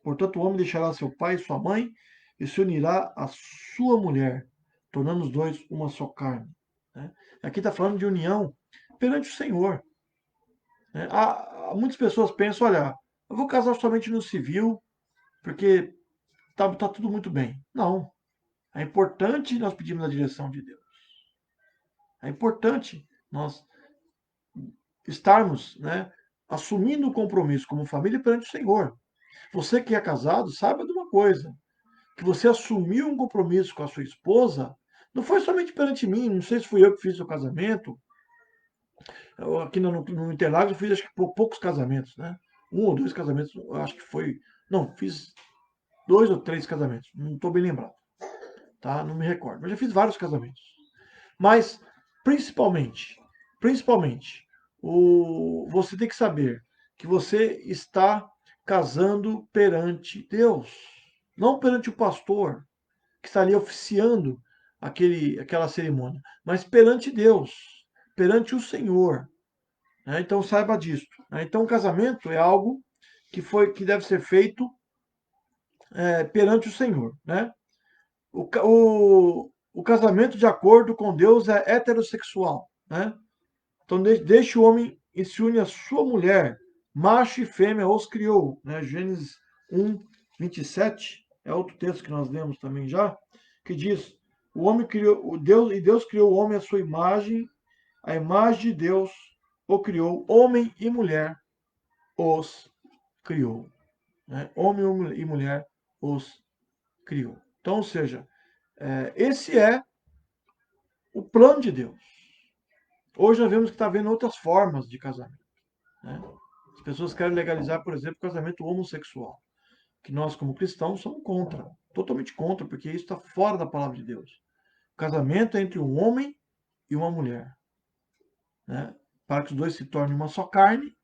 portanto, o homem deixará seu pai e sua mãe e se unirá à sua mulher, tornando os dois uma só carne. Né? Aqui está falando de união perante o Senhor. Né? Muitas pessoas pensam: olha, eu vou casar somente no civil, porque tá tudo muito bem. Não. É importante nós pedirmos a direção de Deus. É importante nós estarmos, né, assumindo o compromisso como família perante o Senhor. Você que é casado, saiba de uma coisa, que você assumiu um compromisso com a sua esposa, não foi somente perante mim, não sei se fui eu que fiz o casamento. Aqui no Interlagos eu fiz acho que poucos casamentos, né? Um ou dois casamentos, eu acho que foi. Não, fiz 2 ou 3 casamentos, não estou bem lembrado, tá? Não me recordo, mas já fiz vários casamentos. Mas, principalmente, principalmente, você tem que saber que você está casando perante Deus, não perante o pastor que está ali oficiando aquela cerimônia, mas perante Deus, perante o Senhor. Né? Então saiba disso. Né? Então o casamento é algo que deve ser feito perante o Senhor. Né? O casamento de acordo com Deus é heterossexual. Né? Então deixe o homem e se une à sua mulher, macho e fêmea os criou. Né? Gênesis 1, 27 é outro texto que nós lemos também já, que diz: o homem criou, Deus criou o homem à sua imagem, a imagem de Deus o criou, homem e mulher os criou. Né? Homem e mulher os criou. Então, ou seja, esse é o plano de Deus. Hoje nós vemos que está havendo outras formas de casamento. Né? As pessoas querem legalizar, por exemplo, o casamento homossexual, que nós, como cristãos, somos contra, totalmente contra, porque isso está fora da palavra de Deus. O casamento é entre um homem e uma mulher, né? Para que os dois se tornem uma só carne,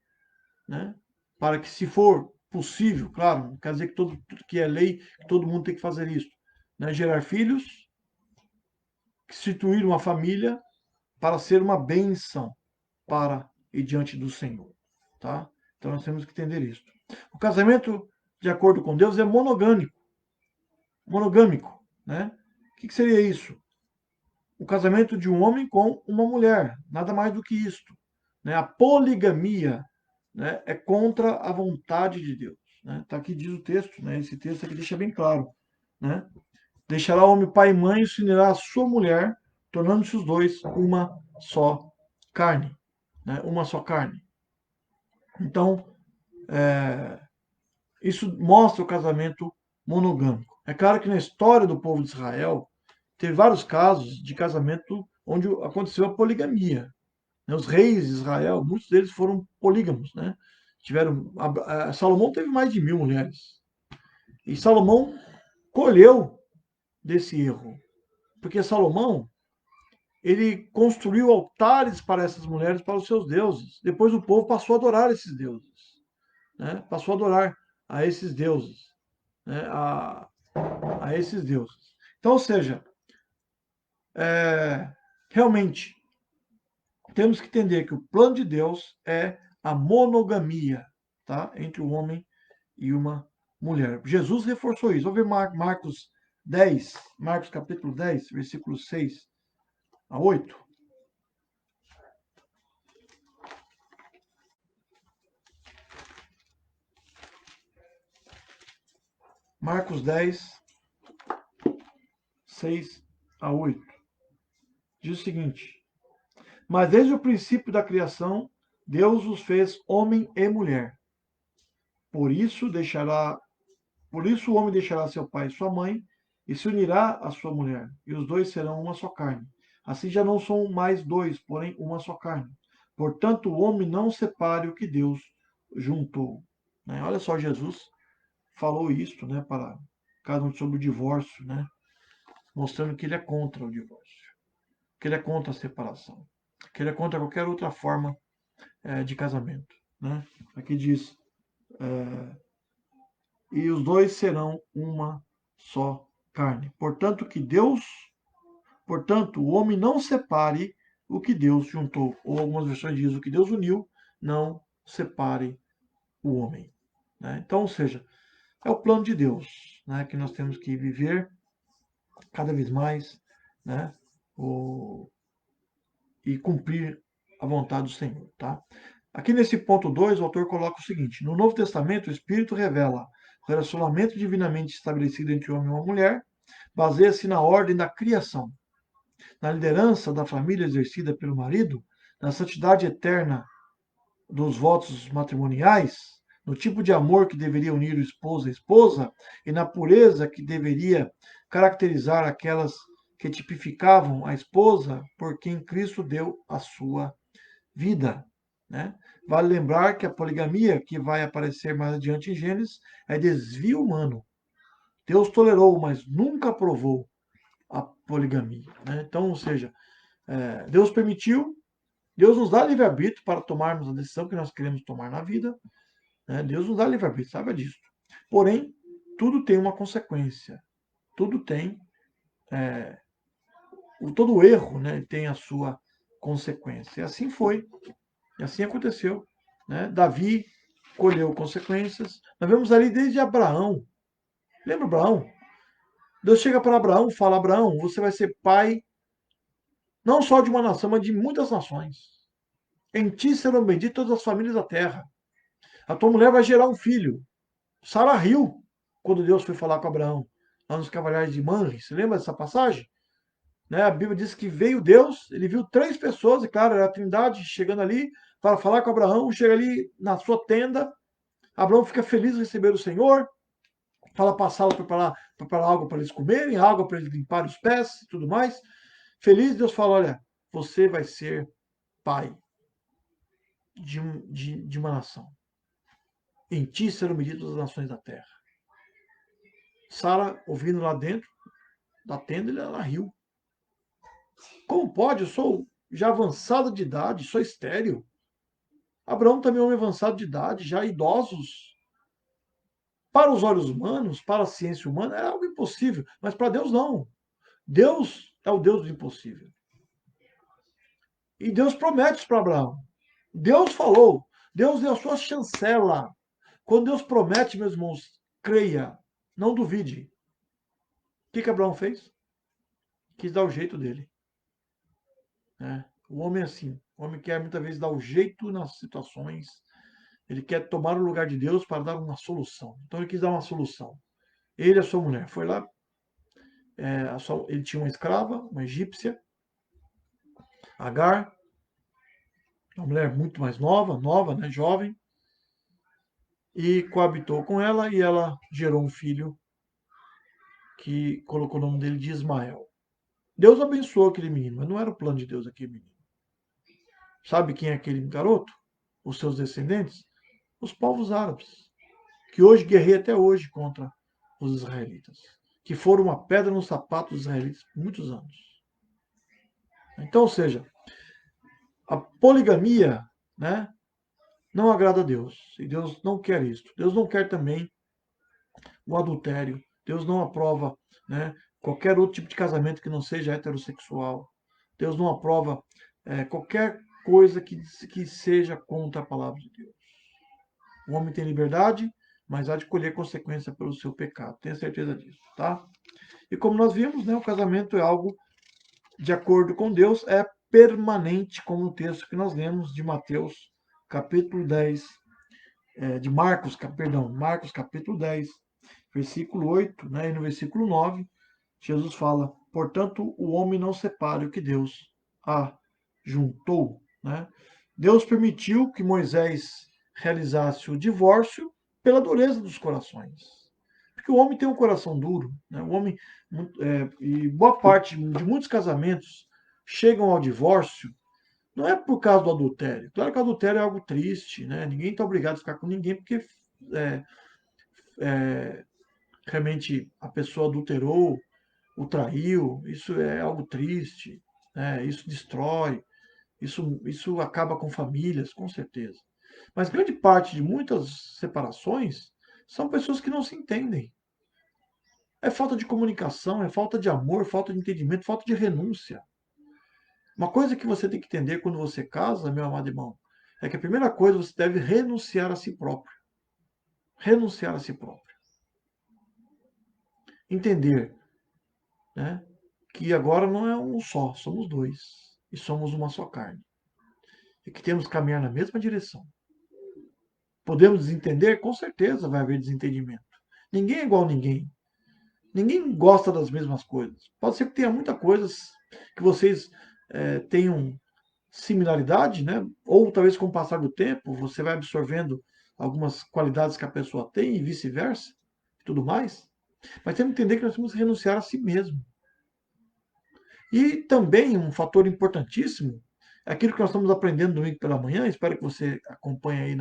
né? Para que, se for possível, claro, não quer dizer que tudo que é lei, que todo mundo tem que fazer isso, né? Gerar filhos, instituir uma família para ser uma bênção para e diante do Senhor, tá? Então nós temos que entender isso. O casamento, de acordo com Deus, é monogâmico, né? O que seria isso? O casamento de um homem com uma mulher, nada mais do que isto. Né? A poligamia, né, é contra a vontade de Deus. Né? Tá aqui diz o texto, né? Esse texto aqui deixa bem claro. Né? Deixará o homem pai e mãe e se unirá à sua mulher, tornando-se os dois uma só carne. Né? Uma só carne. Então, isso mostra o casamento monogâmico. É claro que na história do povo de Israel, teve vários casos de casamento onde aconteceu a poligamia. Né? Os reis de Israel, muitos deles foram polígamos. Né? Salomão teve mais de 1.000 mulheres. E Salomão colheu desse erro. Porque Salomão, ele construiu altares para essas mulheres, para os seus deuses. Depois o povo passou a adorar esses deuses. Né? Passou a adorar a esses deuses. Né? A esses deuses. Então, ou seja, realmente, temos que entender que o plano de Deus é a monogamia, tá? Entre um homem e uma mulher. Jesus reforçou isso. Vamos ver Marcos 10, Marcos capítulo 10, versículos 6 a 8. Marcos 10, 6 a 8. Diz o seguinte: mas desde o princípio da criação, Deus os fez homem e mulher. Por isso o homem deixará seu pai e sua mãe e se unirá à sua mulher, e os dois serão uma só carne. Assim já não são mais dois, porém uma só carne. Portanto, o homem não separe o que Deus juntou. Né? Olha só, Jesus falou isto, né, para cada um sobre o divórcio, né, mostrando que ele é contra o divórcio, que ele é contra a separação, que ele é contra qualquer outra forma de casamento. Né? Aqui diz: e os dois serão uma só carne. Portanto, o homem não separe o que Deus juntou. Ou algumas versões dizem: o que Deus uniu, não separe o homem. Né? Então, ou seja, é o plano de Deus, né, que nós temos que viver cada vez mais, né, e cumprir a vontade do Senhor. Tá? Aqui nesse ponto 2, o autor coloca o seguinte: no Novo Testamento, o Espírito revela o relacionamento divinamente estabelecido entre o homem e uma mulher, baseia-se na ordem da criação, na liderança da família exercida pelo marido, na santidade eterna dos votos matrimoniais, no tipo de amor que deveria unir o esposo e a esposa e na pureza que deveria caracterizar aquelas que tipificavam a esposa por quem Cristo deu a sua vida. Né? Vale lembrar que a poligamia, que vai aparecer mais adiante em Gênesis, é desvio humano. Deus tolerou, mas nunca aprovou a poligamia. Né? Então, ou seja, Deus permitiu, Deus nos dá livre-arbítrio para tomarmos a decisão que nós queremos tomar na vida. Né? Deus nos dá livre-arbítrio, saiba disso. Porém, tudo tem uma consequência. Tudo tem, todo erro, né, tem a sua consequência. E assim foi, e assim aconteceu. Né? Davi colheu consequências. Nós vemos ali desde Abraão. Lembra Abraão? Deus chega para Abraão e fala: Abraão, você vai ser pai não só de uma nação, mas de muitas nações. Em ti serão benditas todas as famílias da terra. A tua mulher vai gerar um filho. Sara riu quando Deus foi falar com Abraão, lá nos Cavaleiros de Manre. Você lembra dessa passagem? Né? A Bíblia diz que veio Deus, ele viu três pessoas, e claro, era a Trindade chegando ali para falar com Abraão. Chega ali na sua tenda, Abraão fica feliz de receber o Senhor, fala para Sara preparar algo para eles comerem, água para eles limparem os pés e tudo mais. Feliz, Deus fala: olha, você vai ser pai de uma nação. Em ti serão benditas as nações da terra. Sara, ouvindo lá dentro da tenda, ela riu. Como pode? Eu sou já avançado de idade, sou estéril. Abraão também é um homem avançado de idade, já idosos. Para os olhos humanos, para a ciência humana, é algo impossível. Mas para Deus, não. Deus é o Deus do impossível. E Deus promete isso para Abraão. Deus falou. Deus deu a sua chancela. Quando Deus promete, meus irmãos, creia. Não duvide. O que Abraão fez? Quis dar o jeito dele. Né? O homem é assim. O homem quer muitas vezes dar o jeito nas situações. Ele quer tomar o lugar de Deus para dar uma solução. Então ele quis dar uma solução. Ele e a sua mulher. Foi lá. Ele tinha uma escrava, uma egípcia, Agar, uma mulher muito mais nova, né, jovem, e coabitou com ela e ela gerou um filho que colocou o nome dele de Ismael. Deus abençoou aquele menino, mas não era o plano de Deus aquele menino. Sabe quem é aquele garoto? Os seus descendentes? Os povos árabes, que hoje guerreiam até hoje contra os israelitas, que foram uma pedra no sapato dos israelitas por muitos anos. Então, ou seja, a poligamia, né, não agrada a Deus. E Deus não quer isso. Deus não quer também o adultério. Deus não aprova, né, qualquer outro tipo de casamento que não seja heterossexual. Deus não aprova qualquer coisa que seja contra a palavra de Deus. O homem tem liberdade, mas há de colher consequência pelo seu pecado. Tenha certeza disso, tá? E como nós vimos, né, o casamento é algo de acordo com Deus, é permanente, como o texto que nós lemos de Mateus, capítulo 10, de Marcos, Marcos capítulo 10, versículo 8, né, e no versículo 9, Jesus fala: portanto, o homem não separe o que Deus ajuntou. Né? Deus permitiu que Moisés realizasse o divórcio pela dureza dos corações. Porque o homem tem um coração duro. Né? O homem, e boa parte de muitos casamentos chegam ao divórcio não é por causa do adultério. Claro que o adultério é algo triste, né? Ninguém está obrigado a ficar com ninguém porque é, é, realmente a pessoa adulterou, o traiu. Isso é algo triste, né? Isso destrói, isso acaba com famílias, com certeza. Mas grande parte de muitas separações são pessoas que não se entendem. É falta de comunicação, é falta de amor, falta de entendimento, falta de renúncia. Uma coisa que você tem que entender quando você casa, meu amado irmão, é que a primeira coisa você deve renunciar a si próprio. Renunciar a si próprio. Entender, né, que agora não é um só, somos dois. E somos uma só carne. E que temos que caminhar na mesma direção. Podemos desentender? Com certeza vai haver desentendimento. Ninguém é igual a ninguém. Ninguém gosta das mesmas coisas. Pode ser que tenha muitas coisas que vocês tenham similaridade, né? Ou talvez com o passar do tempo você vai absorvendo algumas qualidades que a pessoa tem e vice-versa, e tudo mais. Mas temos que entender que nós temos que renunciar a si mesmo. E também um fator importantíssimo é aquilo que nós estamos aprendendo domingo pela manhã. Espero que você acompanhe aí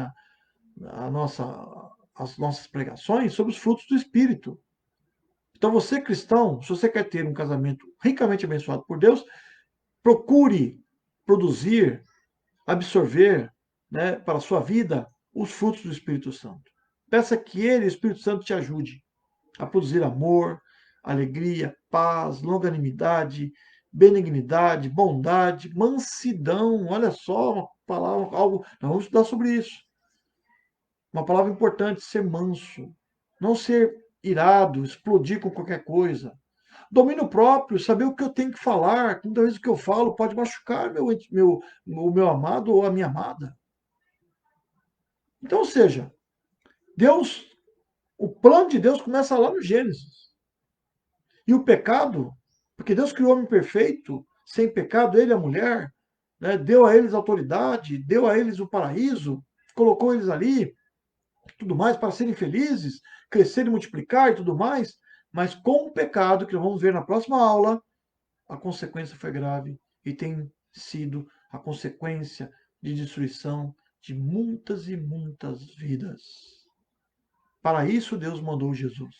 a nossa, as nossas pregações sobre os frutos do Espírito. Então, você cristão, se você quer ter um casamento ricamente abençoado por Deus, procure produzir, absorver, né, para a sua vida os frutos do Espírito Santo. Peça que ele, o Espírito Santo, te ajude a produzir amor, alegria, paz, longanimidade, benignidade, bondade, mansidão. Olha só, uma palavra, algo. Nós vamos estudar sobre isso. Uma palavra importante: ser manso. Não ser irado, explodir com qualquer coisa. Domínio próprio, saber o que eu tenho que falar. Muitas vezes o que eu falo pode machucar o meu amado ou a minha amada. Então, ou seja, Deus, o plano de Deus começa lá no Gênesis. E o pecado, porque Deus criou o homem perfeito, sem pecado, ele e a mulher, né, deu a eles autoridade, deu a eles o paraíso, colocou eles ali, tudo mais, para serem felizes, crescer e multiplicar e tudo mais. Mas com o pecado, que nós vamos ver na próxima aula, a consequência foi grave e tem sido a consequência de destruição de muitas e muitas vidas. Para isso Deus mandou Jesus.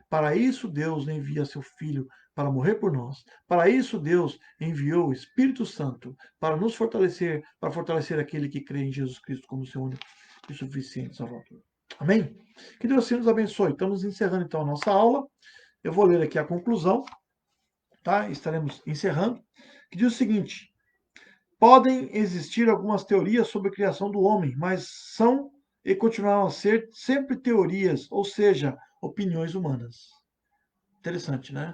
Para isso Deus envia seu Filho para morrer por nós. Para isso Deus enviou o Espírito Santo para nos fortalecer, para fortalecer aquele que crê em Jesus Cristo como seu único e suficiente Salvador. Amém? Que Deus assim nos abençoe. Estamos encerrando então a nossa aula. Eu vou ler aqui a conclusão, tá? Estaremos encerrando, que diz o seguinte: podem existir algumas teorias sobre a criação do homem, mas são e continuarão a ser sempre teorias, ou seja, opiniões humanas. Interessante, né?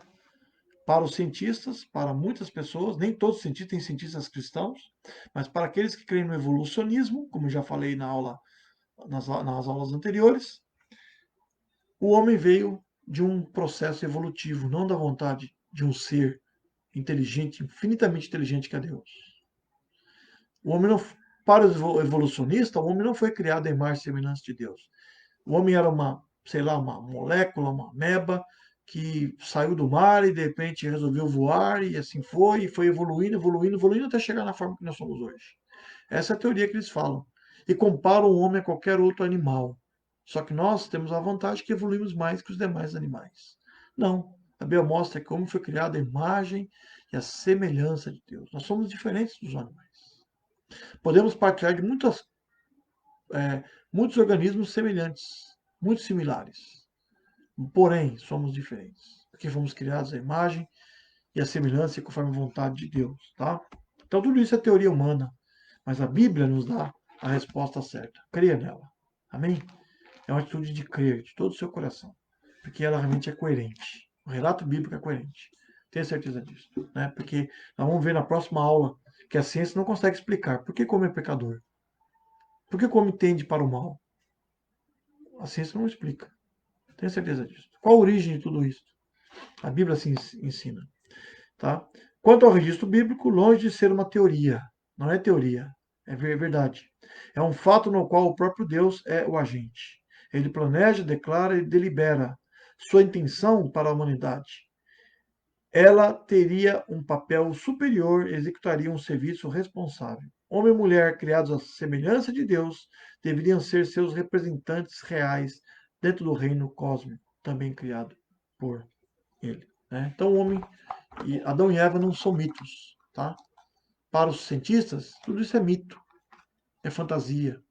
Para os cientistas, para muitas pessoas, nem todos os cientistas têm cientistas cristãos, mas para aqueles que creem no evolucionismo, como já falei nas aulas anteriores, o homem veio de um processo evolutivo, não da vontade de um ser inteligente, infinitamente inteligente que é Deus. O homem não, para o evolucionista, o homem não foi criado em imagem e semelhança de Deus. O homem era sei lá, uma molécula, uma ameba, que saiu do mar e de repente resolveu voar e assim foi, e foi evoluindo, evoluindo, evoluindo até chegar na forma que nós somos hoje. Essa é a teoria que eles falam. E comparam o homem a qualquer outro animal. Só que nós temos a vantagem que evoluímos mais que os demais animais. Não. A Bíblia mostra que o homem foi criado à imagem e à semelhança de Deus. Nós somos diferentes dos animais. Podemos partilhar de muitos organismos semelhantes, muito similares. Porém, somos diferentes, porque fomos criados à imagem e à semelhança e conforme a vontade de Deus, tá? Então tudo isso é teoria humana, mas a Bíblia nos dá a resposta certa. Creia nela. Amém? É uma atitude de crer de todo o seu coração, porque ela realmente é coerente. O relato bíblico é coerente. Tenha certeza disso, né? Porque nós vamos ver na próxima aula que a ciência não consegue explicar por que come é pecador. Por que come tende para o mal? A ciência não explica. Tenho certeza disso. Qual a origem de tudo isso? A Bíblia assim ensina. Tá? Quanto ao registro bíblico, longe de ser uma teoria. Não é teoria, é verdade. É um fato no qual o próprio Deus é o agente. Ele planeja, declara e delibera sua intenção para a humanidade. Ela teria um papel superior, executaria um serviço responsável. Homem e mulher, criados à semelhança de Deus, deveriam ser seus representantes reais dentro do reino cósmico, também criado por ele. Né? Então, o homem e Adão e Eva não são mitos. Tá? Para os cientistas, tudo isso é mito, é fantasia.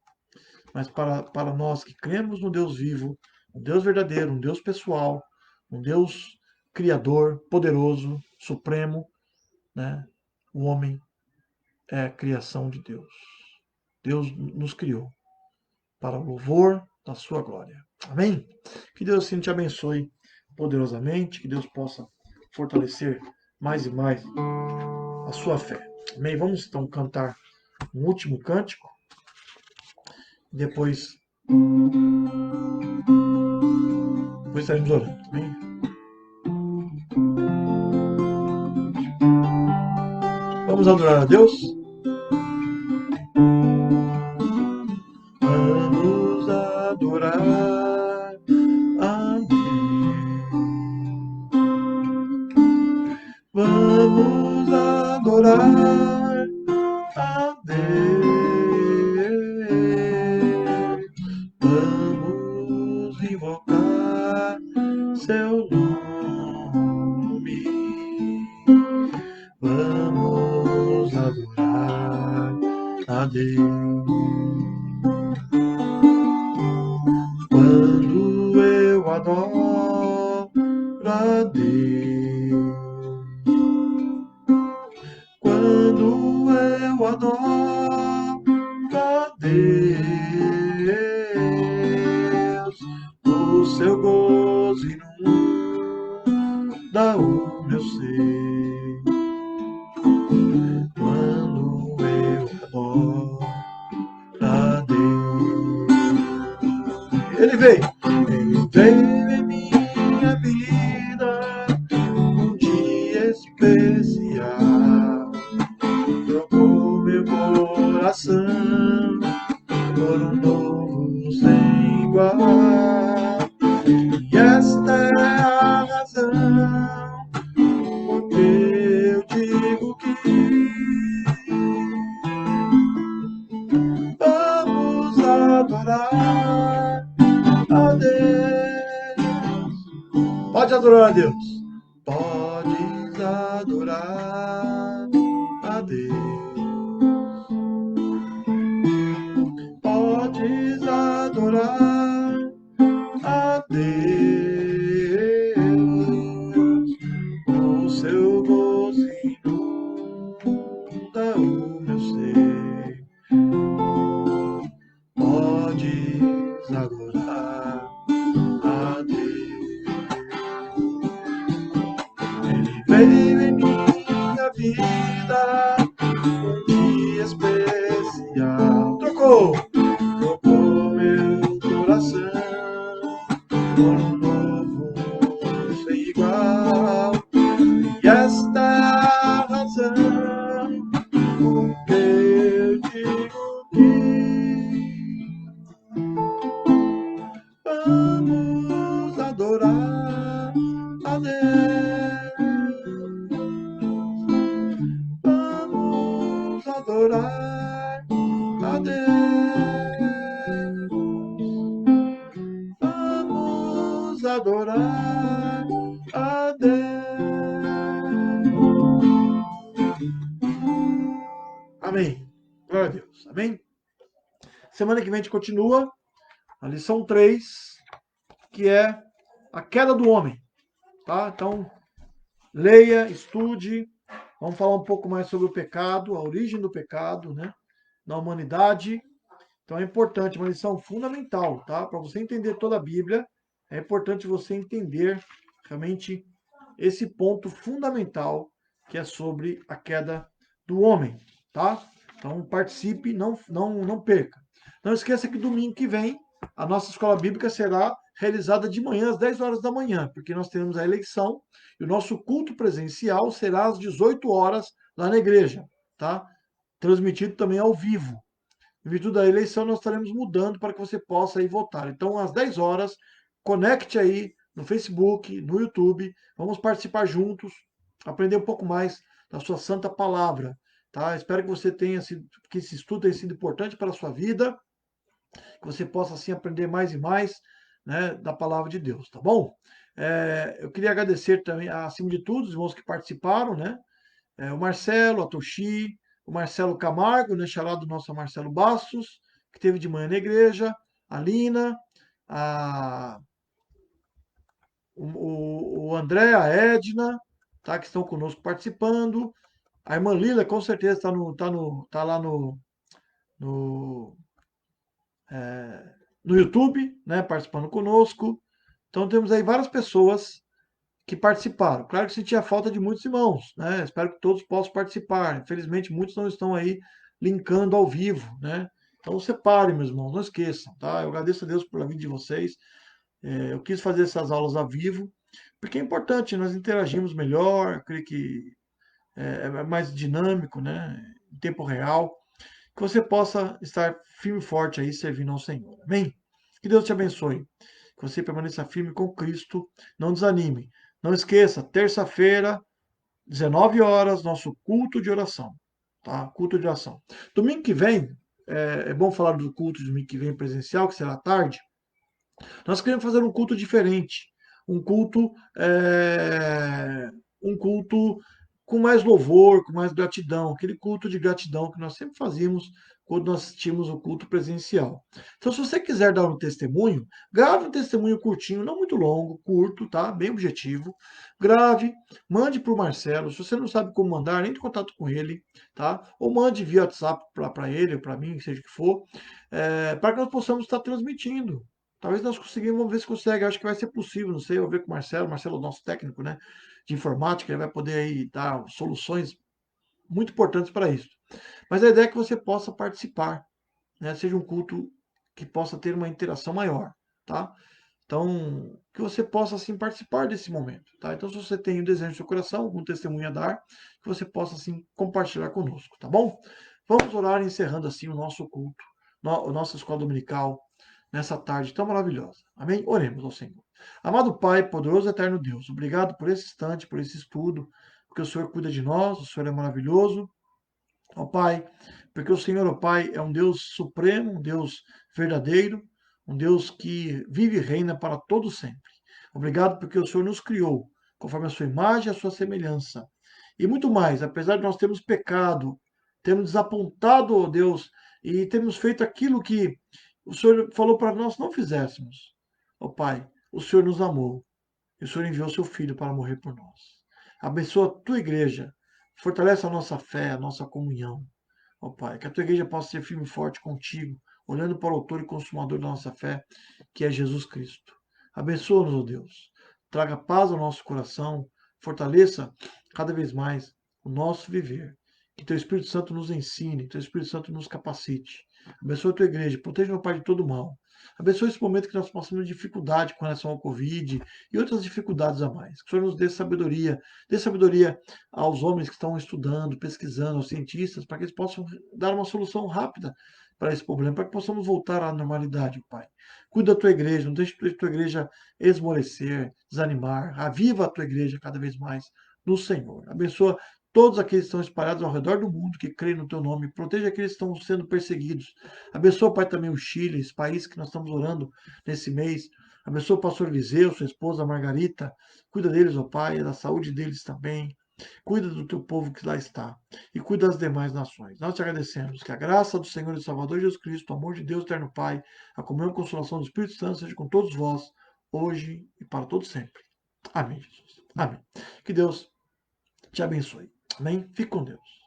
Mas para nós que cremos no Deus vivo, um Deus verdadeiro, um Deus pessoal, um Deus criador, poderoso, supremo, né? O homem é a criação de Deus. Deus nos criou para o louvor da sua glória. Amém? Que Deus assim te abençoe poderosamente, que Deus possa fortalecer mais e mais a sua fé. Amém? Vamos então cantar um último cântico, depois estaremos orando. Amém? Vamos adorar a Deus? Vamos adorar a Deus. Vamos adorar a Deus. Vamos invocar seu nome. Vamos adorar a Deus. Quando eu adoro a Deus, quando eu adoro a Deus, o seu gozo inunda o meu ser. Quando eu adoro a Deus, Ele veio em minha vida um dia especial, trocou meu coração por um novo sem igual. E esta é a razão porque eu digo que vamos adorar a Deus. Pode adorar a Deus. Podes adorar a Deus. Podes adorar a Deus. O seu gozo inunda o meu ser. Podes adorar a Deus. Ele veio em minha vida um dia especial. Trocou meu coração por um novo sem igual. E esta é a razão porque eu digo que vamos adorar a Deus. Vamos adorar a Deus. Vamos adorar a Deus. Amém. Glória a Deus. Amém. Semana que vem a gente continua a lição 3, que é a queda do homem. Tá? Então, leia, estude. Vamos falar um pouco mais sobre o pecado, a origem do pecado, né, na humanidade. Então é importante, uma lição fundamental, tá? Para você entender toda a Bíblia, é importante você entender realmente esse ponto fundamental que é sobre a queda do homem, tá? Então participe, não perca. Não esqueça que domingo que vem a nossa escola bíblica será realizada de manhã às 10 horas da manhã, porque nós teremos a eleição e o nosso culto presencial será às 18 horas lá na igreja, tá? Transmitido também ao vivo. Em virtude da eleição, nós estaremos mudando para que você possa ir votar. Então, às 10 horas, conecte aí no Facebook, no YouTube. Vamos participar juntos, aprender um pouco mais da sua santa palavra. Tá? Espero que você tenha sido, que esse estudo tenha sido importante para a sua vida, que você possa assim aprender mais e mais, né, da palavra de Deus, tá bom? Eu queria agradecer também, acima de tudo, os irmãos que participaram, né? O Marcelo, a Toshi, o Marcelo Camargo, né, xará do nosso Marcelo Bastos, que teve de manhã na igreja, a Lina, a, o André, a Edna, tá, que estão conosco participando. A irmã Lila, com certeza, está lá no, é, no YouTube, né, participando conosco. Então temos aí várias pessoas que participaram. Claro que sentia falta de muitos irmãos, né? Espero que todos possam participar. Infelizmente, muitos não estão aí linkando ao vivo, né? Então separe, meus irmãos, não esqueçam, tá? Eu agradeço a Deus pela vida de vocês. Eu quis fazer essas aulas ao vivo, porque é importante, nós interagimos melhor, eu creio que é mais dinâmico, né? Em tempo real, que você possa estar firme e forte aí servindo ao Senhor. Amém? Que Deus te abençoe. Que você permaneça firme com Cristo. Não desanime. Não esqueça, terça-feira, 19 horas, nosso culto de oração. Tá? Culto de oração. Domingo que vem, é bom falar do culto de domingo que vem presencial, que será à tarde. Nós queremos fazer um culto diferente, um culto, um culto com mais louvor, com mais gratidão, aquele culto de gratidão que nós sempre fazíamos quando nós tínhamos o culto presencial. Então, se você quiser dar um testemunho, grave um testemunho curtinho, não muito longo, curto, tá? Bem objetivo. Grave, mande para o Marcelo. Se você não sabe como mandar, entre em contato com ele, tá? Ou mande via WhatsApp para ele ou para mim, seja o que for, para que nós possamos estar transmitindo. Talvez nós conseguimos, vamos ver se consegue. Acho que vai ser possível, não sei. Eu vou ver com o Marcelo é o nosso técnico, né, de informática, ele vai poder aí dar soluções muito importantes para isso. Mas a ideia é que você possa participar, né, seja um culto que possa ter uma interação maior, tá? Então, que você possa assim participar desse momento, tá? Então, se você tem um desejo no seu coração, algum testemunho a dar, que você possa assim compartilhar conosco, tá bom? Vamos orar encerrando assim o nosso culto, a nossa escola dominical nessa tarde tão maravilhosa. Amém? Oremos ao Senhor. Amado Pai, poderoso e eterno Deus, obrigado por esse instante, por esse estudo, porque o Senhor cuida de nós, o Senhor é maravilhoso, ó Pai, porque o Senhor, ó Pai, é um Deus supremo, um Deus verdadeiro, um Deus que vive e reina para todo sempre. Obrigado porque o Senhor nos criou conforme a sua imagem e a sua semelhança. E muito mais, apesar de nós termos pecado, termos desapontado, ó Deus, e termos feito aquilo que o Senhor falou para nós não fizéssemos. Ó Pai, o Senhor nos amou e o Senhor enviou seu Filho para morrer por nós. Abençoa a tua igreja, fortalece a nossa fé, a nossa comunhão. Ó Pai, que a tua igreja possa ser firme e forte contigo, olhando para o autor e consumador da nossa fé, que é Jesus Cristo. Abençoa-nos, ó Deus. Traga paz ao nosso coração, fortaleça cada vez mais o nosso viver. Que teu Espírito Santo nos ensine, que teu Espírito Santo nos capacite. Abençoa a tua igreja, proteja, meu Pai, de todo mal. Abençoe esse momento que nós passamos dificuldade com relação ao Covid e outras dificuldades a mais. Que o Senhor nos dê sabedoria aos homens que estão estudando, pesquisando, aos cientistas, para que eles possam dar uma solução rápida para esse problema, para que possamos voltar à normalidade, Pai. Cuida da tua igreja, não deixe a tua igreja esmorecer, desanimar. Aviva a tua igreja cada vez mais no Senhor. Abençoa todos aqueles que estão espalhados ao redor do mundo que creem no teu nome. Proteja aqueles que estão sendo perseguidos. Abençoa, Pai, também o Chile, esse país que nós estamos orando nesse mês. Abençoa o pastor Eliseu, sua esposa Margarita. Cuida deles, ó Pai, da saúde deles também. Cuida do teu povo que lá está. E cuida das demais nações. Nós te agradecemos. Que a graça do Senhor e Salvador Jesus Cristo, o amor de Deus, eterno Pai, a comunhão e consolação do Espírito Santo seja com todos vós, hoje e para todos sempre. Amém, Jesus. Amém. Que Deus te abençoe. Amém? Fique com Deus.